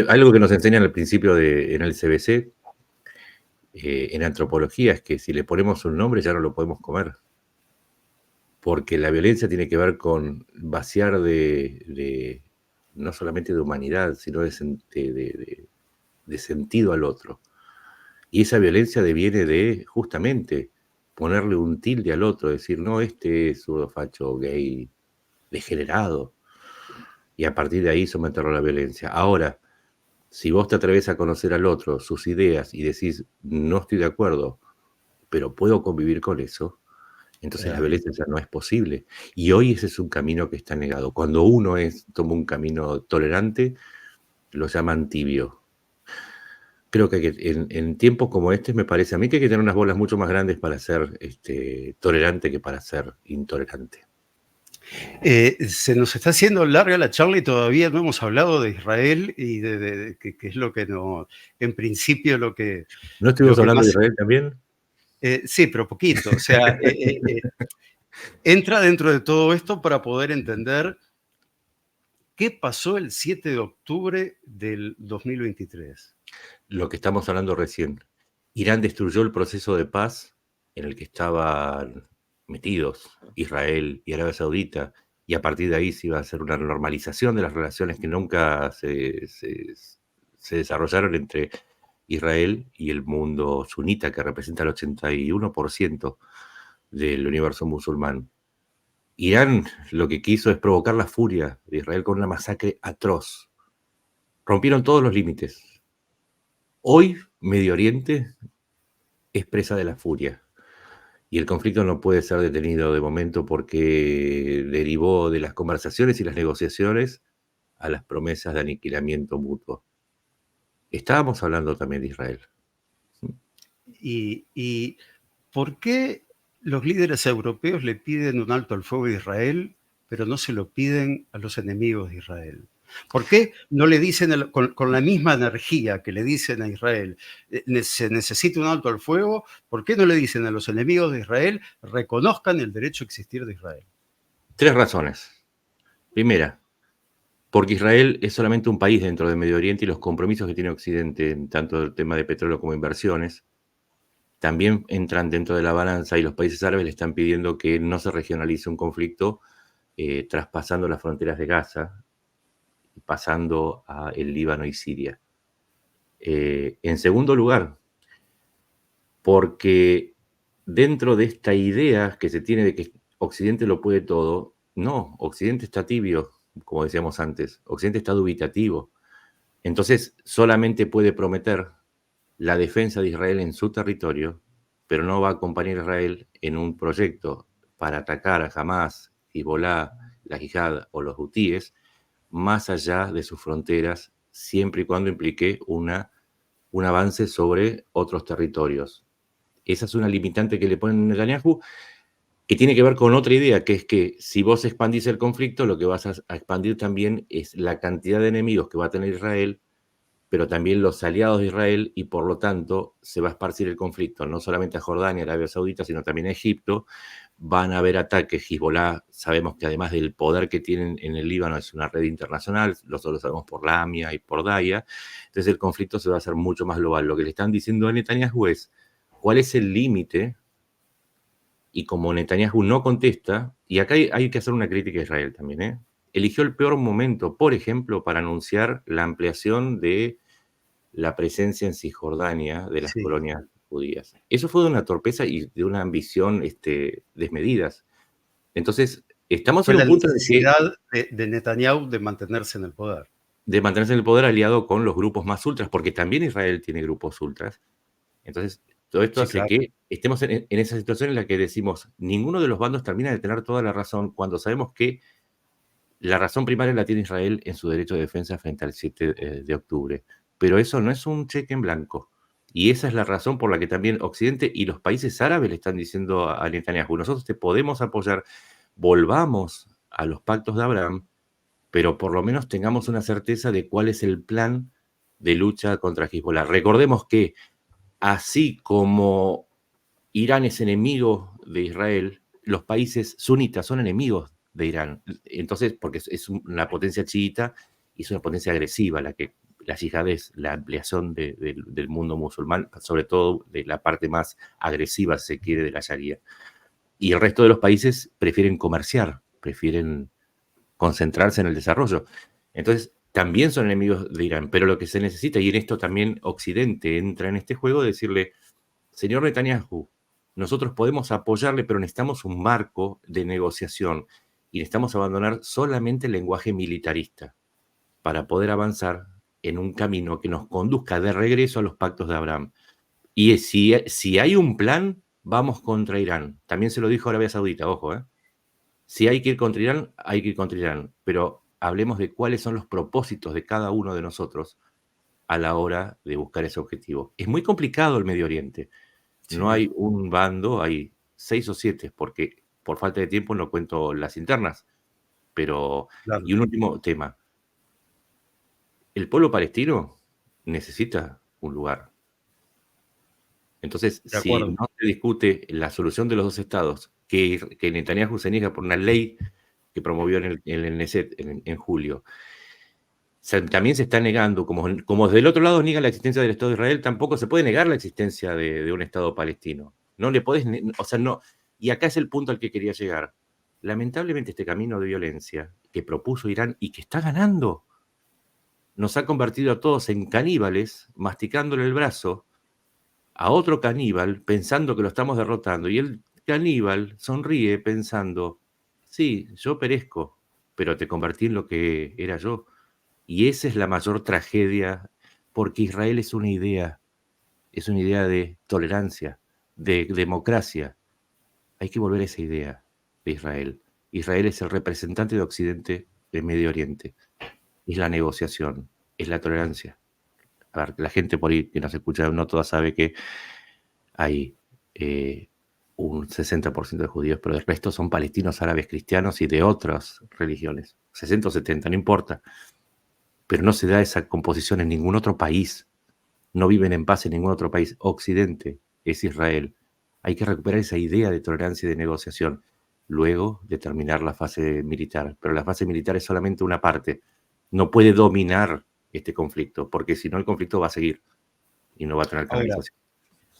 Algo que nos enseñan al principio en el CBC, en antropología, es que si le ponemos un nombre ya no lo podemos comer. Porque la violencia tiene que ver con vaciar no solamente de humanidad, sino de sentido al otro. Y esa violencia deviene de, justamente, ponerle un tilde al otro, decir, no, este es facho, gay, degenerado. Y a partir de ahí someterlo a la violencia. Ahora, si vos te atreves a conocer al otro, sus ideas, y decís, no estoy de acuerdo, pero puedo convivir con eso, entonces la violencia ya no es posible. Y hoy ese es un camino que está negado. Cuando uno toma un camino tolerante, lo llaman tibio. Creo que en tiempos como este me parece a mí que hay que tener unas bolas mucho más grandes para ser tolerante que para ser intolerante. Se nos está haciendo larga la charla y todavía no hemos hablado de Israel y de que es lo que no, en principio lo que... ¿No estuvimos hablando de Israel también? Sí, pero poquito. O sea, entra dentro de todo esto para poder entender qué pasó el 7 de octubre del 2023. Lo que estamos hablando recién. Irán destruyó el proceso de paz en el que estaban metidos Israel y Arabia Saudita, y a partir de ahí se iba a hacer una normalización de las relaciones que nunca se desarrollaron entre Israel y el mundo sunita, que representa el 81% del universo musulmán. Irán lo que quiso es provocar la furia de Israel con una masacre atroz. Rompieron todos los límites. Hoy Medio Oriente es presa de la furia. Y el conflicto no puede ser detenido de momento porque derivó de las conversaciones y las negociaciones a las promesas de aniquilamiento mutuo. Estábamos hablando también de Israel. ¿Y por qué los líderes europeos le piden un alto al fuego a Israel, pero no se lo piden a los enemigos de Israel? ¿Por qué no le dicen con la misma energía que le dicen a Israel, se necesita un alto al fuego? ¿Por qué no le dicen a los enemigos de Israel, reconozcan el derecho a existir de Israel? 3 razones. Primera, porque Israel es solamente un país dentro del Medio Oriente y los compromisos que tiene Occidente, tanto el tema de petróleo como inversiones, también entran dentro de la balanza, y los países árabes le están pidiendo que no se regionalice un conflicto traspasando las fronteras de Gaza, pasando a el Líbano y Siria. En segundo lugar, porque dentro de esta idea que se tiene de que Occidente lo puede todo, no, Occidente está tibio, como decíamos antes, Occidente está dubitativo. Entonces solamente puede prometer la defensa de Israel en su territorio pero no va a acompañar a Israel en un proyecto para atacar a Hamas, Hezbollah, la Yihad o los hutíes, más allá de sus fronteras, siempre y cuando implique un avance sobre otros territorios. Esa es una limitante que le ponen a Netanyahu, que tiene que ver con otra idea, que es que si vos expandís el conflicto, lo que vas a expandir también es la cantidad de enemigos que va a tener Israel, pero también los aliados de Israel, y por lo tanto se va a esparcir el conflicto no solamente a Jordania, Arabia Saudita, sino también a Egipto. Van a haber ataques. Hezbollah, sabemos que además del poder que tienen en el Líbano, es una red internacional, nosotros lo sabemos por la AMIA y por DAIA, entonces el conflicto se va a hacer mucho más global. Lo que le están diciendo a Netanyahu es, ¿cuál es el límite? Y como Netanyahu no contesta, y acá hay que hacer una crítica a Israel también, eligió el peor momento, por ejemplo, para anunciar la ampliación de la presencia en Cisjordania de las Sí. colonias judías. Eso fue de una torpeza y de una ambición desmedidas. Entonces, estamos Fue en un la punto en el que necesidad de Netanyahu de mantenerse en el poder. de mantenerse en el poder aliado con los grupos más ultras, porque también Israel tiene grupos ultras. Entonces, todo esto Sí, hace claro. que estemos en esa situación en la que decimos, ninguno de los bandos termina de tener toda la razón cuando sabemos que la razón primaria la tiene Israel en su derecho de defensa frente al 7 de octubre. Pero eso no es un cheque en blanco. Y esa es la razón por la que también Occidente y los países árabes le están diciendo a Netanyahu, nosotros te podemos apoyar, volvamos a los pactos de Abraham, pero por lo menos tengamos una certeza de cuál es el plan de lucha contra Hezbollah. Recordemos que así como Irán es enemigo de Israel, los países sunitas son enemigos de Irán. Entonces, porque es una potencia chiita y es una potencia agresiva, la yihad es la ampliación del mundo musulmán, sobre todo de la parte más agresiva, si se quiere, de la Sharia. Y el resto de los países prefieren comerciar, prefieren concentrarse en el desarrollo. Entonces, también son enemigos de Irán, pero lo que se necesita, y en esto también Occidente entra en este juego, decirle, señor Netanyahu, nosotros podemos apoyarle, pero necesitamos un marco de negociación y necesitamos abandonar solamente el lenguaje militarista para poder avanzar en un camino que nos conduzca de regreso a los pactos de Abraham. Y si hay un plan, vamos contra Irán. También se lo dijo Arabia Saudita, ojo, ¿eh? Si hay que ir contra Irán, hay que ir contra Irán, pero hablemos de cuáles son los propósitos de cada uno de nosotros a la hora de buscar ese objetivo. Es muy complicado el Medio Oriente. No Sí, hay un bando, hay 6 o 7, porque por falta de tiempo no cuento las internas. Pero, claro. y un último tema, el pueblo palestino necesita un lugar. Entonces, De si acuerdo. no se discute la solución de los dos estados, que Netanyahu se niega por una ley que promovió en el Knesset en julio, también se está negando, como desde el otro lado niegan la existencia del Estado de Israel, tampoco se puede negar la existencia de un Estado palestino. No le podés, o sea, no. Y acá es el punto al que quería llegar. Lamentablemente este camino de violencia que propuso Irán y que está ganando, nos ha convertido a todos en caníbales, masticándole el brazo a otro caníbal pensando que lo estamos derrotando. Y el caníbal sonríe pensando, sí, yo perezco, pero te convertí en lo que era yo. Y esa es la mayor tragedia, porque Israel es una idea de tolerancia, de democracia. Hay que volver a esa idea de Israel. Israel es el representante de Occidente en Medio Oriente. Es la negociación, es la tolerancia. A ver, la gente por ahí que nos escucha no toda sabe que hay un 60% de judíos, pero el resto son palestinos, árabes, cristianos y de otras religiones. 60 o 70, no importa. Pero no se da esa composición en ningún otro país. No viven en paz en ningún otro país. Occidente es Israel. Hay que recuperar esa idea de tolerancia y de negociación, luego de terminar la fase militar. Pero la fase militar es solamente una parte. No puede dominar este conflicto, porque si no el conflicto va a seguir y no va a tener Ahora, canalización.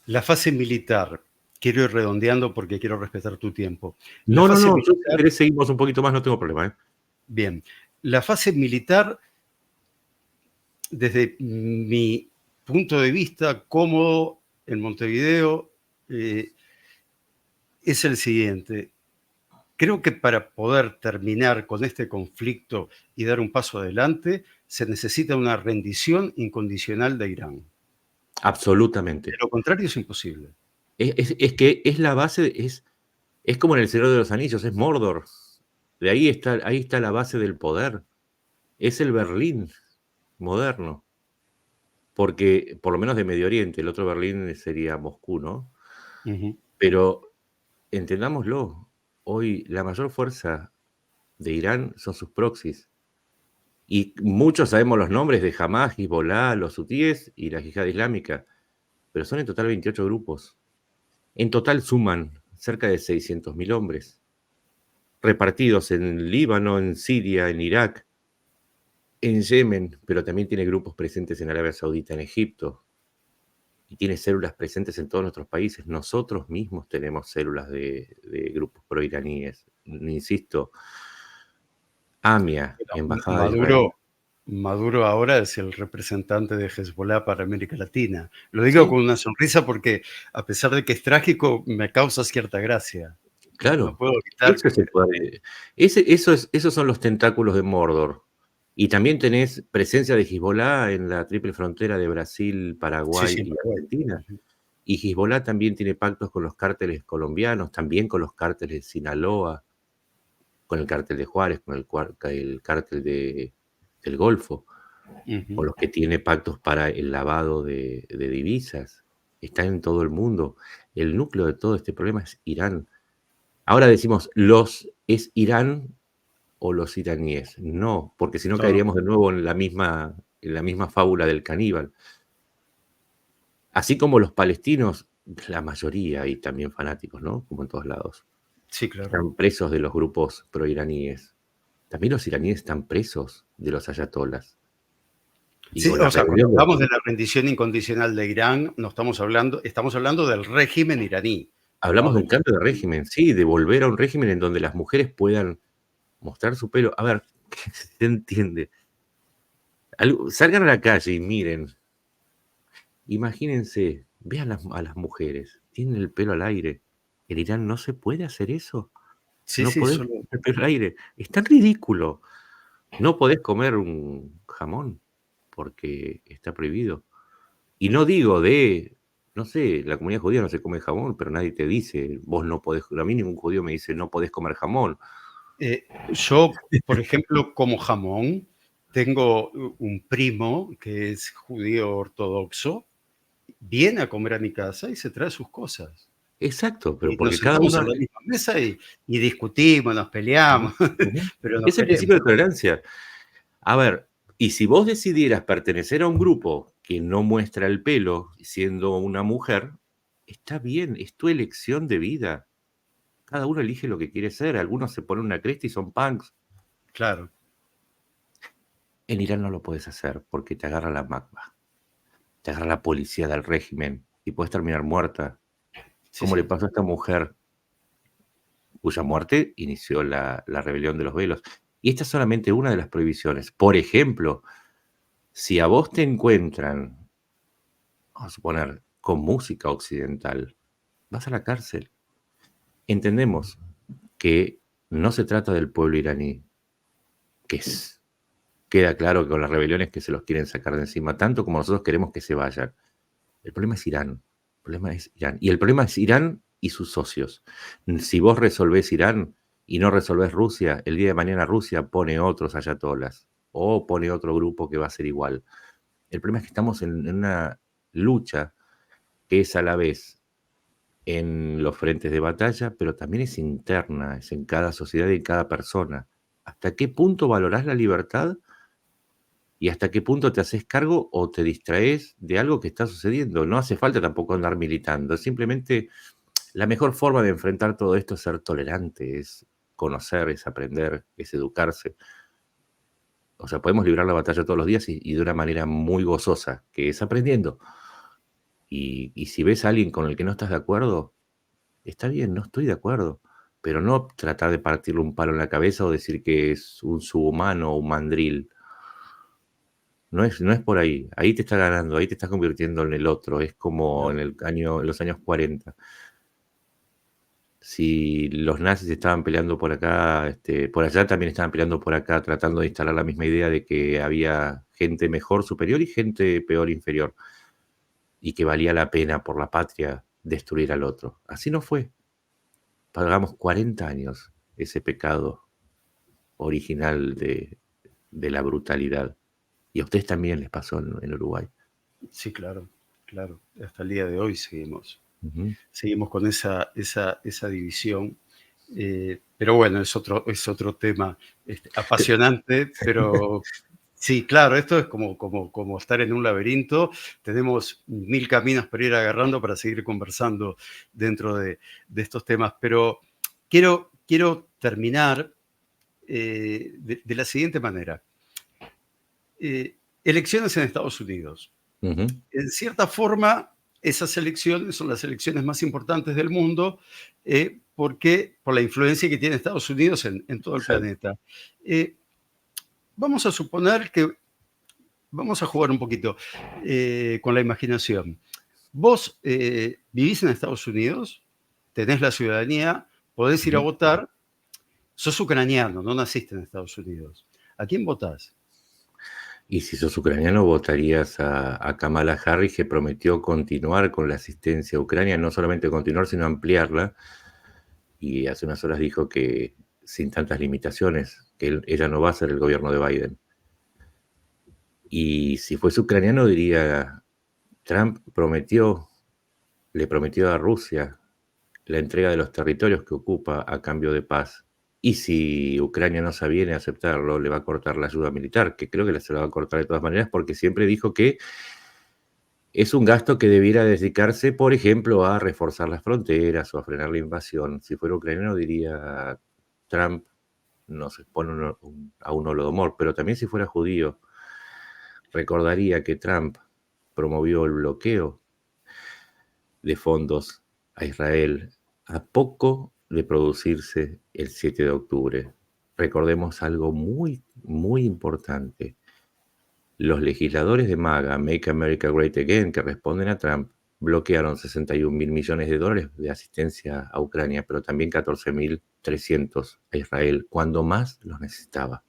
la fase militar, quiero ir redondeando porque quiero respetar tu tiempo. La No, no, fase no, yo si militar, querés seguimos un poquito más, no tengo problema, ¿eh? bien. La fase militar, desde mi punto de vista, como en Montevideo, eh, es el siguiente. Creo que para poder terminar con este conflicto y dar un paso adelante, se necesita una rendición incondicional de Irán. De Absolutamente. lo contrario, es imposible. Es que es la base, es como en El Señor de los Anillos, es Mordor. De ahí está la base del poder. Es el Berlín moderno. Porque, por lo menos de Medio Oriente, el otro Berlín sería Moscú, ¿no? Ujú. Pero entendámoslo, hoy la mayor fuerza de Irán son sus proxies. Y muchos sabemos los nombres de Hamas, Hezbollah, los hutíes y la Yihad Islámica, pero son en total 28 grupos. En total suman cerca de 600.000 hombres, repartidos en Líbano, en Siria, en Irak, en Yemen, pero también tiene grupos presentes en Arabia Saudita, en Egipto, y tiene células presentes en todos nuestros países. Nosotros mismos tenemos células de grupos proiraníes. Insisto, AMIA, Embajada de Israel. Maduro ahora es el representante de Hezbollah para América Latina. Lo digo Sí, con una sonrisa porque, a pesar de que es trágico, me causa cierta gracia. No claro. puedo evitar Eso se puede. Esos son los tentáculos de Mordor. Y también tenés presencia de Hezbollah en la triple frontera de Brasil, sí, Paraguay sí, en y Paraguay. Argentina. Ujú, Y Hezbollah también tiene pactos con los cárteles colombianos, también con los cárteles de Sinaloa, con el cártel de Juárez, con el cártel del Golfo, ujú. con los que tiene pactos para el lavado de divisas. Está en todo el mundo. El núcleo de todo este problema es Irán. Ahora decimos, ¿es Irán o los iraníes? No, porque si no No, caeríamos de nuevo en la misma fábula del caníbal. Así como los palestinos, la mayoría, y también fanáticos, ¿no? Como en todos lados, sí, claro. están presos de los grupos proiraníes. También los iraníes están presos de los ayatolas. Y Sí, o o la sea, cuando rebelión de los. hablamos de la rendición incondicional de Irán, no estamos hablando del régimen iraní, ¿no? Hablamos de Del un cambio de régimen, sí, de volver a un régimen en donde las mujeres puedan mostrar su pelo. A ver, se entiende. Salgan a la calle y miren. Imagínense, vean a las mujeres, tienen el pelo al aire. En Irán no se puede hacer eso. sí, No sí, podés solo tener el pelo al aire. Es tan ridículo. No podés comer un jamón porque está prohibido. Y no digo no sé, la comunidad judía no se come jamón, pero nadie te dice, vos no podés, a mí ningún judío me dice, no podés comer jamón. yo, por ejemplo, como jamón, tengo un primo que es judío ortodoxo, viene a comer a mi casa y se trae sus cosas. Exacto, pero Y nos porque cada sentamos uno. a la misma mesa y discutimos, nos Ujú, peleamos, ujú. pero nos Es el queremos. principio de tolerancia. A ver, y si vos decidieras pertenecer a un grupo que no muestra el pelo siendo una mujer, está bien, es tu elección de vida. Cada uno elige lo que quiere ser. Algunos se ponen una cresta y son punks. Claro, En Irán no lo puedes hacer porque te agarra la MACBA, te agarra la policía del régimen y puedes terminar muerta, sí, como le sí. pasó a esta mujer cuya muerte inició la rebelión de los velos. Y esta es solamente una de las prohibiciones. Por ejemplo, si a vos te encuentran, vamos a suponer, con música occidental, vas a la cárcel. Entendemos que no se trata del pueblo iraní, que queda claro que con las rebeliones que se los quieren sacar de encima, tanto como nosotros queremos que se vayan. El problema es Irán. El problema es Irán. Y el problema es Irán y sus socios. Si vos resolvés Irán y no resolvés Rusia, el día de mañana Rusia pone otros ayatolas o pone otro grupo que va a ser igual. El problema es que estamos en una lucha que es a la vez en los frentes de batalla, pero también es interna, es en cada sociedad y en cada persona. ¿Hasta qué punto valorás la libertad y hasta qué punto te haces cargo o te distraes de algo que está sucediendo? No hace falta tampoco andar militando, simplemente la mejor forma de enfrentar todo esto es ser tolerante, es conocer, es aprender, es educarse. O sea, podemos librar la batalla todos los días y de una manera muy gozosa, que es aprendiendo. Y si ves a alguien con el que no estás de acuerdo, está bien, no estoy de acuerdo, pero no tratar de partirle un palo en la cabeza o decir que es un subhumano o un mandril. No es por ahí. Ahí te está ganando, ahí te estás convirtiendo en el otro. Es como en los años 40. Si los nazis estaban peleando por acá, por allá también estaban peleando por acá, tratando de instalar la misma idea de que había gente mejor superior y gente peor inferior, y que valía la pena por la patria destruir al otro. Así no fue. Pagamos 40 años ese pecado original de la brutalidad. Y a ustedes también les pasó en Uruguay. Sí, claro, claro. Hasta el día de hoy seguimos. Uh-huh. Seguimos con esa división. Pero bueno, es otro tema apasionante, pero sí, claro, esto es como estar en un laberinto. Tenemos 1000 caminos para ir agarrando para seguir conversando dentro de estos temas, pero quiero terminar de la siguiente manera. Elecciones en Estados Unidos. Uh-huh. En cierta forma, esas elecciones son las elecciones más importantes del mundo porque por la influencia que tiene Estados Unidos en todo el Exacto. planeta. Vamos a suponer que vamos a jugar un poquito con la imaginación. Vos vivís en Estados Unidos, tenés la ciudadanía, podés ir a Uh-huh. votar, sos ucraniano, no naciste en Estados Unidos. ¿A quién votás? Y si sos ucraniano, votarías a Kamala Harris, que prometió continuar con la asistencia a Ucrania, no solamente continuar, sino ampliarla. Y hace unas horas dijo que sin tantas limitaciones, que ella no va a ser el gobierno de Biden. Y si fuese ucraniano, diría, Trump le prometió a Rusia la entrega de los territorios que ocupa a cambio de paz. Y si Ucrania no se viene a aceptarlo, le va a cortar la ayuda militar, que creo que se la va a cortar de todas maneras, porque siempre dijo que es un gasto que debiera dedicarse, por ejemplo, a reforzar las fronteras o a frenar la invasión. Si fuera ucraniano, diría, Trump nos expone a un holodomor, pero también si fuera judío, recordaría que Trump promovió el bloqueo de fondos a Israel a poco de producirse el 7 de octubre. Recordemos algo muy, muy importante. Los legisladores de MAGA, Make America Great Again, que responden a Trump, bloquearon 61.000 millones de dólares de asistencia a Ucrania, pero también 14.300 a Israel, cuando más los necesitaba.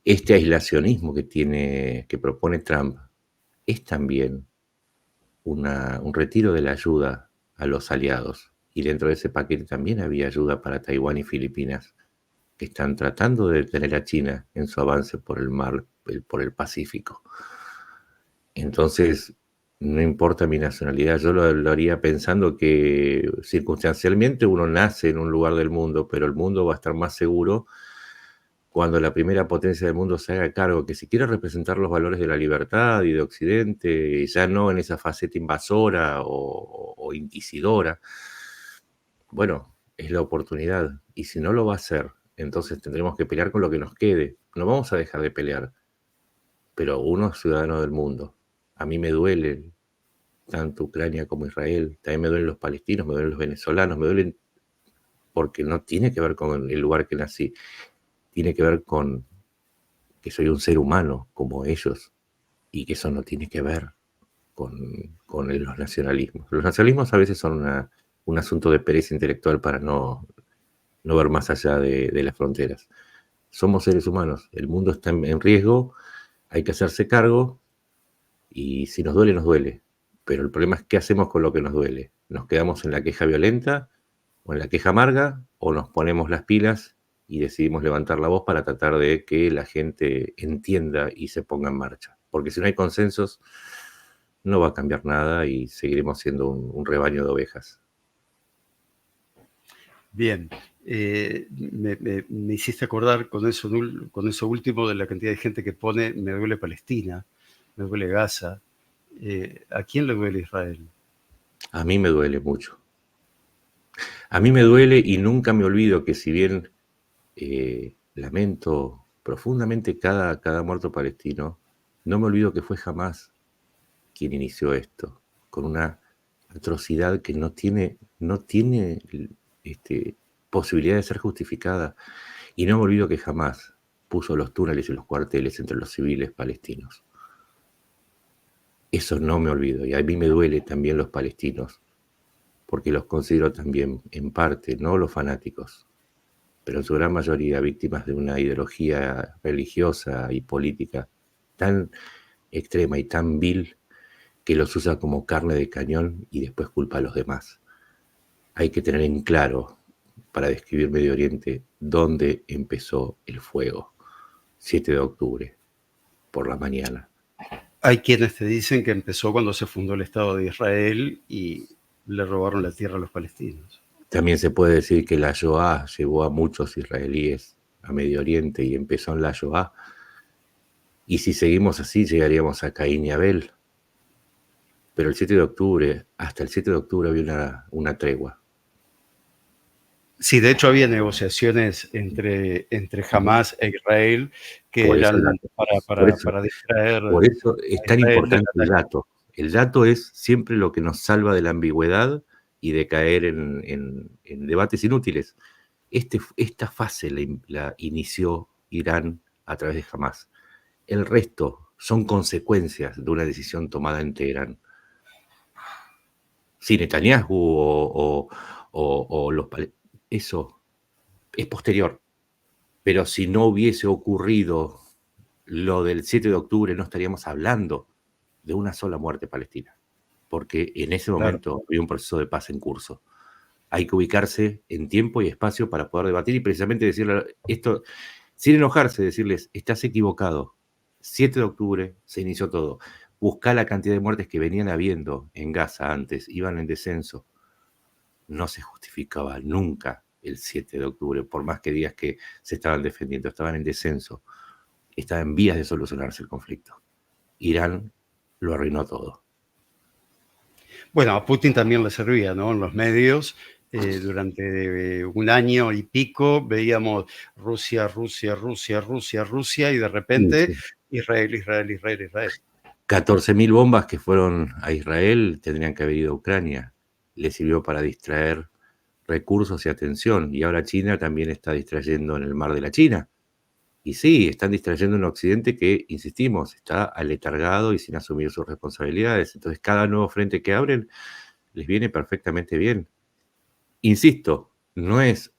Este aislacionismo que propone Trump es también un retiro de la ayuda a los aliados. Y dentro de ese paquete también había ayuda para Taiwán y Filipinas, que están tratando de detener a China en su avance por el mar, por el Pacífico. Entonces, no importa mi nacionalidad, yo lo haría pensando que circunstancialmente uno nace en un lugar del mundo, pero el mundo va a estar más seguro cuando la primera potencia del mundo se haga cargo, que si quiere representar los valores de la libertad y de Occidente, ya no en esa faceta invasora o inquisidora, bueno, es la oportunidad. Y si no lo va a hacer, entonces tendremos que pelear con lo que nos quede. No vamos a dejar de pelear, pero uno es ciudadano del mundo. A mí me duele tanto Ucrania como Israel, también me duelen los palestinos, me duelen los venezolanos, me duelen porque no tiene que ver con el lugar que nací, tiene que ver con que soy un ser humano como ellos y que eso no tiene que ver con los nacionalismos. Los nacionalismos a veces son un asunto de pereza intelectual para no ver más allá de las fronteras. Somos seres humanos, el mundo está en riesgo, hay que hacerse cargo y si nos duele, nos duele. Pero el problema es qué hacemos con lo que nos duele. ¿Nos quedamos en la queja violenta o en la queja amarga o nos ponemos las pilas y decidimos levantar la voz para tratar de que la gente entienda y se ponga en marcha? Porque si no hay consensos, no va a cambiar nada y seguiremos siendo un rebaño de ovejas. Bien, me hiciste acordar con eso último de la cantidad de gente que pone me duele Palestina, me duele Gaza. ¿A quién le duele Israel? A mí me duele mucho. A mí me duele y nunca me olvido que si bien lamento profundamente cada muerto palestino, no me olvido que fue Hamás quien inició esto, con una atrocidad que no tiene posibilidad de ser justificada. Y no me olvido que jamás puso los túneles y los cuarteles entre los civiles palestinos. Eso no me olvido. Y a mí me duele también los palestinos, porque los considero también, en parte, no los fanáticos, pero en su gran mayoría víctimas de una ideología religiosa y política tan extrema y tan vil que los usa como carne de cañón y después culpa a los demás. Hay que tener en claro, para describir Medio Oriente, dónde empezó el fuego. 7 de octubre, por la mañana. Hay quienes te dicen que empezó cuando se fundó el Estado de Israel y le robaron la tierra a los palestinos. También se puede decir que la Shoah llevó a muchos israelíes a Medio Oriente y empezó en la Shoah. Y si seguimos así, llegaríamos a Caín y Abel. Pero el 7 de octubre, hasta el 7 de octubre había una tregua. Sí, de hecho había negociaciones entre Hamás e Israel que Por eso, eran para distraer por eso es a tan Israel del importante el ataque. dato. El dato es siempre lo que nos salva de la ambigüedad y de caer en debates inútiles. Esta fase la inició Irán a través de Hamás. El resto son consecuencias de una decisión tomada en Teherán. Si Netanyahu eso es posterior. Pero si no hubiese ocurrido lo del 7 de octubre, no estaríamos hablando de una sola muerte palestina, porque en ese Claro. momento había un proceso de paz en curso. Hay que ubicarse en tiempo y espacio para poder debatir y precisamente decirle esto, sin enojarse, decirles, estás equivocado. 7 de octubre se inició todo. Buscá la cantidad de muertes que venían habiendo en Gaza antes, iban en descenso. No se justificaba nunca el 7 de octubre, por más que digas que se estaban defendiendo, estaban en descenso, estaba en vías de solucionarse el conflicto. Irán lo arruinó todo. Bueno, a Putin también le servía, ¿no? En los medios, durante un año y pico veíamos Rusia, Rusia, Rusia, Rusia, Rusia, y de repente Sí. Israel, Israel, Israel, Israel. 14.000 bombas que fueron a Israel tendrían que haber ido a Ucrania. Le sirvió para distraer recursos y atención. Y ahora China también está distrayendo en el mar de la China. Y sí, están distrayendo en Occidente que, insistimos, está aletargado y sin asumir sus responsabilidades. Entonces, cada nuevo frente que abren les viene perfectamente bien. Insisto, no es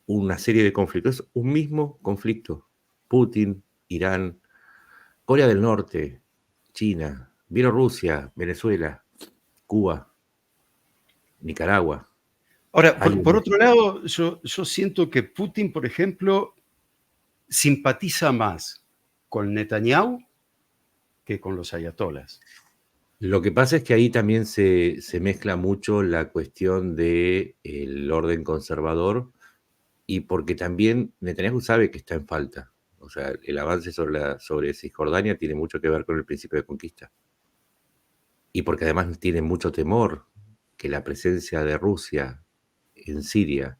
una serie de conflictos, es un mismo conflicto. Putin, Irán, Corea del Norte, China, Bielorrusia, Venezuela, Cuba, Nicaragua. Ahora, Hay por otro lado, yo siento que Putin, por ejemplo, simpatiza más con Netanyahu que con los ayatolas. Lo que pasa es que ahí también se mezcla mucho la cuestión del orden conservador y porque también Netanyahu sabe que está en falta. O sea, el avance sobre Cisjordania tiene mucho que ver con el principio de conquista. Y porque además tiene mucho temor que la presencia de Rusia en Siria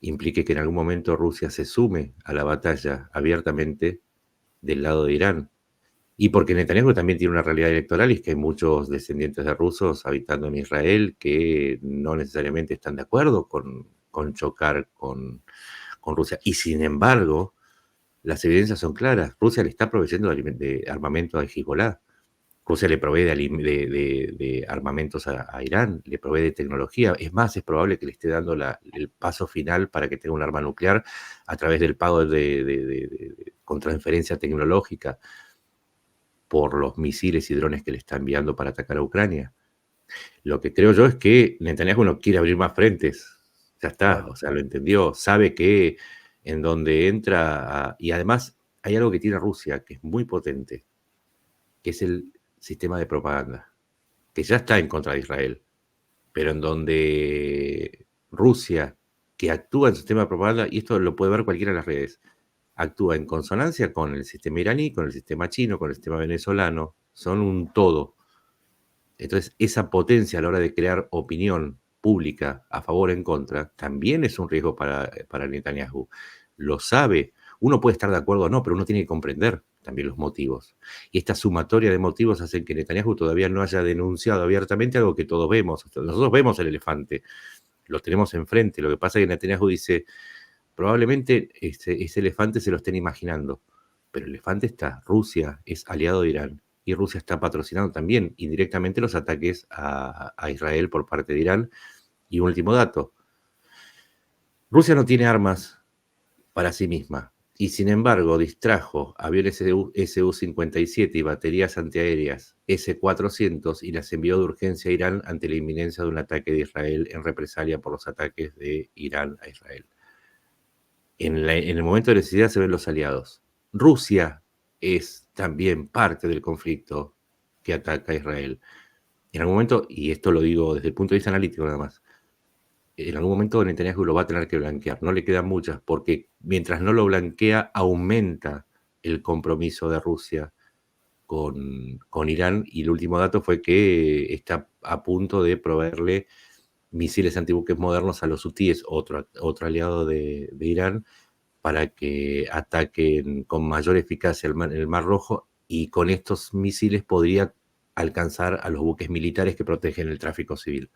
implique que en algún momento Rusia se sume a la batalla abiertamente del lado de Irán. Y porque Netanyahu también tiene una realidad electoral y es que hay muchos descendientes de rusos habitando en Israel que no necesariamente están de acuerdo con chocar con Rusia. Y sin embargo, las evidencias son claras. Rusia le está proveyendo de armamento a Hezbollah. Rusia le provee de armamentos a Irán, le provee de tecnología. Es más, es probable que le esté dando el paso final para que tenga un arma nuclear a través del pago con transferencia tecnológica por los misiles y drones que le está enviando para atacar a Ucrania. Lo que creo yo es que Netanyahu no quiere abrir más frentes. Ya está, Claro. o sea, lo entendió. Sabe que en donde entra... y además hay algo que tiene Rusia que es muy potente, que es el sistema de propaganda, que ya está en contra de Israel, pero en donde Rusia, que actúa en sistema de propaganda, y esto lo puede ver cualquiera en las redes, actúa en consonancia con el sistema iraní, con el sistema chino, con el sistema venezolano, son un todo. Entonces, esa potencia a la hora de crear opinión pública a favor o en contra, también es un riesgo para Netanyahu. Lo sabe. Uno puede estar de acuerdo o no, pero uno tiene que comprender también los motivos. Y esta sumatoria de motivos hace que Netanyahu todavía no haya denunciado abiertamente algo que todos vemos. Nosotros vemos el elefante, lo tenemos enfrente. Lo que pasa es que Netanyahu dice, probablemente ese elefante se lo estén imaginando, pero el elefante está. Rusia es aliado de Irán y Rusia está patrocinando también indirectamente los ataques a Israel por parte de Irán. Y un último dato, Rusia no tiene armas para sí misma, y sin embargo distrajo aviones Su-57 y baterías antiaéreas S-400 y las envió de urgencia a Irán ante la inminencia de un ataque de Israel en represalia por los ataques de Irán a Israel. En el momento de necesidad se ven los aliados. Rusia es también parte del conflicto que ataca a Israel. En algún momento, y esto lo digo desde el punto de vista analítico nada más, en algún momento Netanyahu lo va a tener que blanquear. No le quedan muchas, porque mientras no lo blanquea, aumenta el compromiso de Rusia con Irán. Y el último dato fue que está a punto de proveerle misiles antibuques modernos a los hutíes, otro aliado de Irán, para que ataquen con mayor eficacia el Mar Rojo, y con estos misiles podría alcanzar a los buques militares que protegen el tráfico civil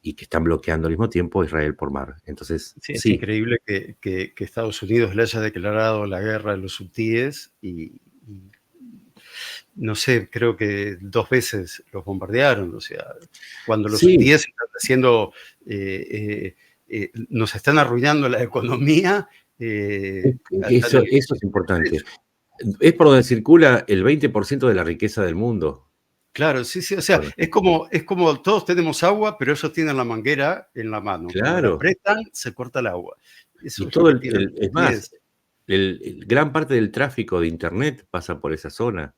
y que están bloqueando al mismo tiempo a Israel por mar. Entonces, Sí, es sí, increíble que Estados Unidos le haya declarado la guerra a los hutíes y no sé, creo que 2 veces los bombardearon. O sea, cuando los sí, hutíes están haciendo, nos están arruinando la economía, eso es importante. Es por donde circula el 20% de la riqueza del mundo. Claro, sí, sí, o sea, Bueno, es como todos tenemos agua, pero ellos tienen la manguera en la mano. Cuando la claro, apretan, se corta el agua. y Eso es lo todo que tienen los es más, hutíes. gran parte del tráfico de Internet pasa por esa zona.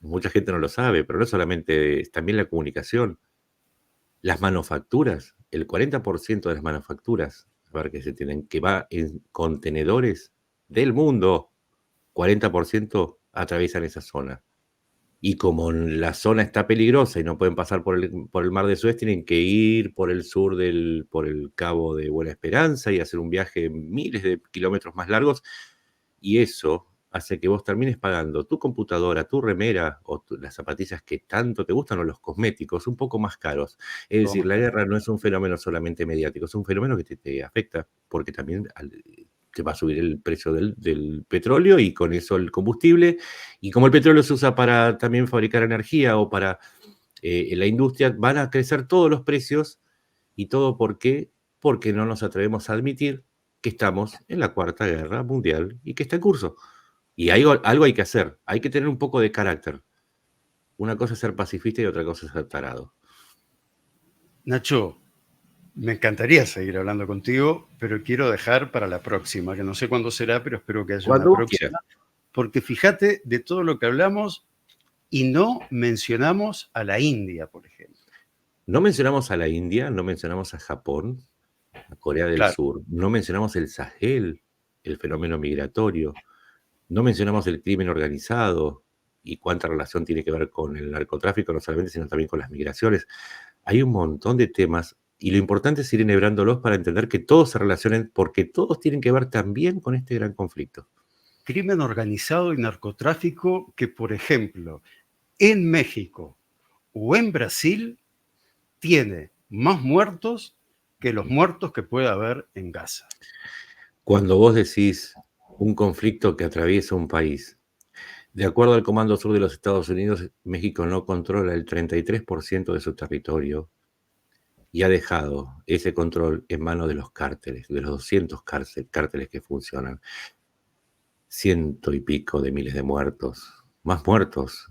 Mucha gente no lo sabe, pero no solamente, es también la comunicación. Las manufacturas, el 40% de las manufacturas, a ver, que se tienen, que va en contenedores del mundo, 40% atraviesan esa zona. Y como la zona está peligrosa y no pueden pasar por el mar de Suez, tienen que ir por el sur por el Cabo de Buena Esperanza y hacer un viaje miles de kilómetros más largos. Y eso hace que vos termines pagando tu computadora, tu remera o las zapatillas que tanto te gustan, o los cosméticos un poco más caros. Es Todo decir, más la caro. guerra no es un fenómeno solamente mediático, es un fenómeno que te afecta, porque también te va a subir el precio del petróleo y con eso el combustible. Y como el petróleo se usa para también fabricar energía o para la industria, van a crecer todos los precios. ¿Y todo por qué? Porque no nos atrevemos a admitir que estamos en la Cuarta Guerra Mundial y que está en curso. Y algo hay que hacer, hay que tener un poco de carácter. Una cosa es ser pacifista y otra cosa es ser tarado. Nacho, me encantaría seguir hablando contigo, pero quiero dejar para la próxima, que no sé cuándo será, pero espero que haya una Cuando vos quieras. próxima, porque fíjate de todo lo que hablamos y no mencionamos a la India, por ejemplo. No mencionamos a la India, no mencionamos a Japón, a Corea del Claro, Sur, no mencionamos el Sahel, el fenómeno migratorio, no mencionamos el crimen organizado y cuánta relación tiene que ver con el narcotráfico, no solamente, sino también con las migraciones. Hay un montón de temas y lo importante es ir enhebrándolos para entender que todos se relacionen, porque todos tienen que ver también con este gran conflicto. crimen organizado y narcotráfico que, por ejemplo, en México o en Brasil tiene más muertos que los muertos que puede haber en Gaza. Cuando vos decís un conflicto que atraviesa un país, de acuerdo al Comando Sur de los Estados Unidos, México no controla el 33% de su territorio y ha dejado ese control en manos de los cárteles, de los 200 cárteles que funcionan. Ciento y pico de miles de muertos, más muertos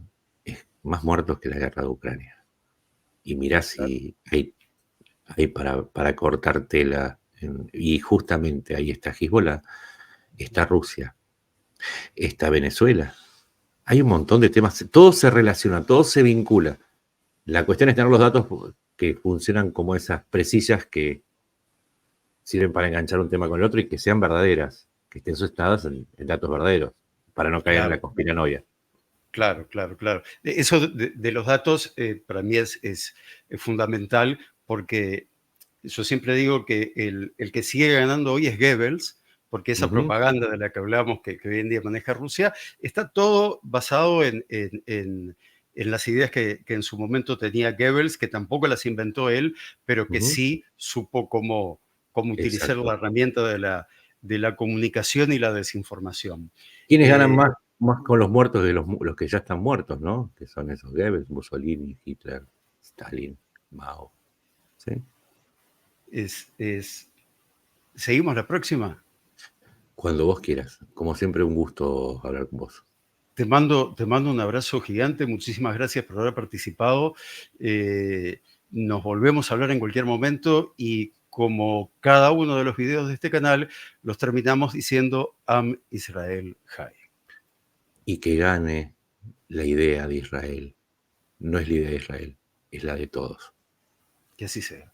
que la guerra de Ucrania. Y mirá si hay para cortar tela. Y justamente ahí está Hezbollah, está Rusia, está Venezuela. Hay un montón de temas, todo se relaciona, todo se vincula. La cuestión es tener los datos que funcionan como esas presillas que sirven para enganchar un tema con el otro y que sean verdaderas, que estén sustentadas en datos verdaderos, para no caer en la Claro, conspiranoia. claro, claro, claro. Eso de los datos para mí es fundamental porque yo siempre digo que el que sigue ganando hoy es Goebbels, porque esa Ujú, propaganda de la que hablamos que hoy en día maneja Rusia, está todo basado en las ideas que en su momento tenía Goebbels, que tampoco las inventó él, pero que ujú, sí supo cómo utilizar exacto. la herramienta de la comunicación y la desinformación. ¿Quiénes ganan Eh, más con los muertos de los que ya están muertos, ¿no? Que son esos Goebbels, Mussolini, Hitler, Stalin, Mao. ¿Sí? ¿Seguimos la próxima? Cuando vos quieras. Como siempre, un gusto hablar con vos. Te mando un abrazo gigante, muchísimas gracias por haber participado. Nos volvemos a hablar en cualquier momento y como cada uno de los videos de este canal, los terminamos diciendo Am Israel Chai. Y que gane la idea de Israel. No es la idea de Israel, es la de todos. Que así sea.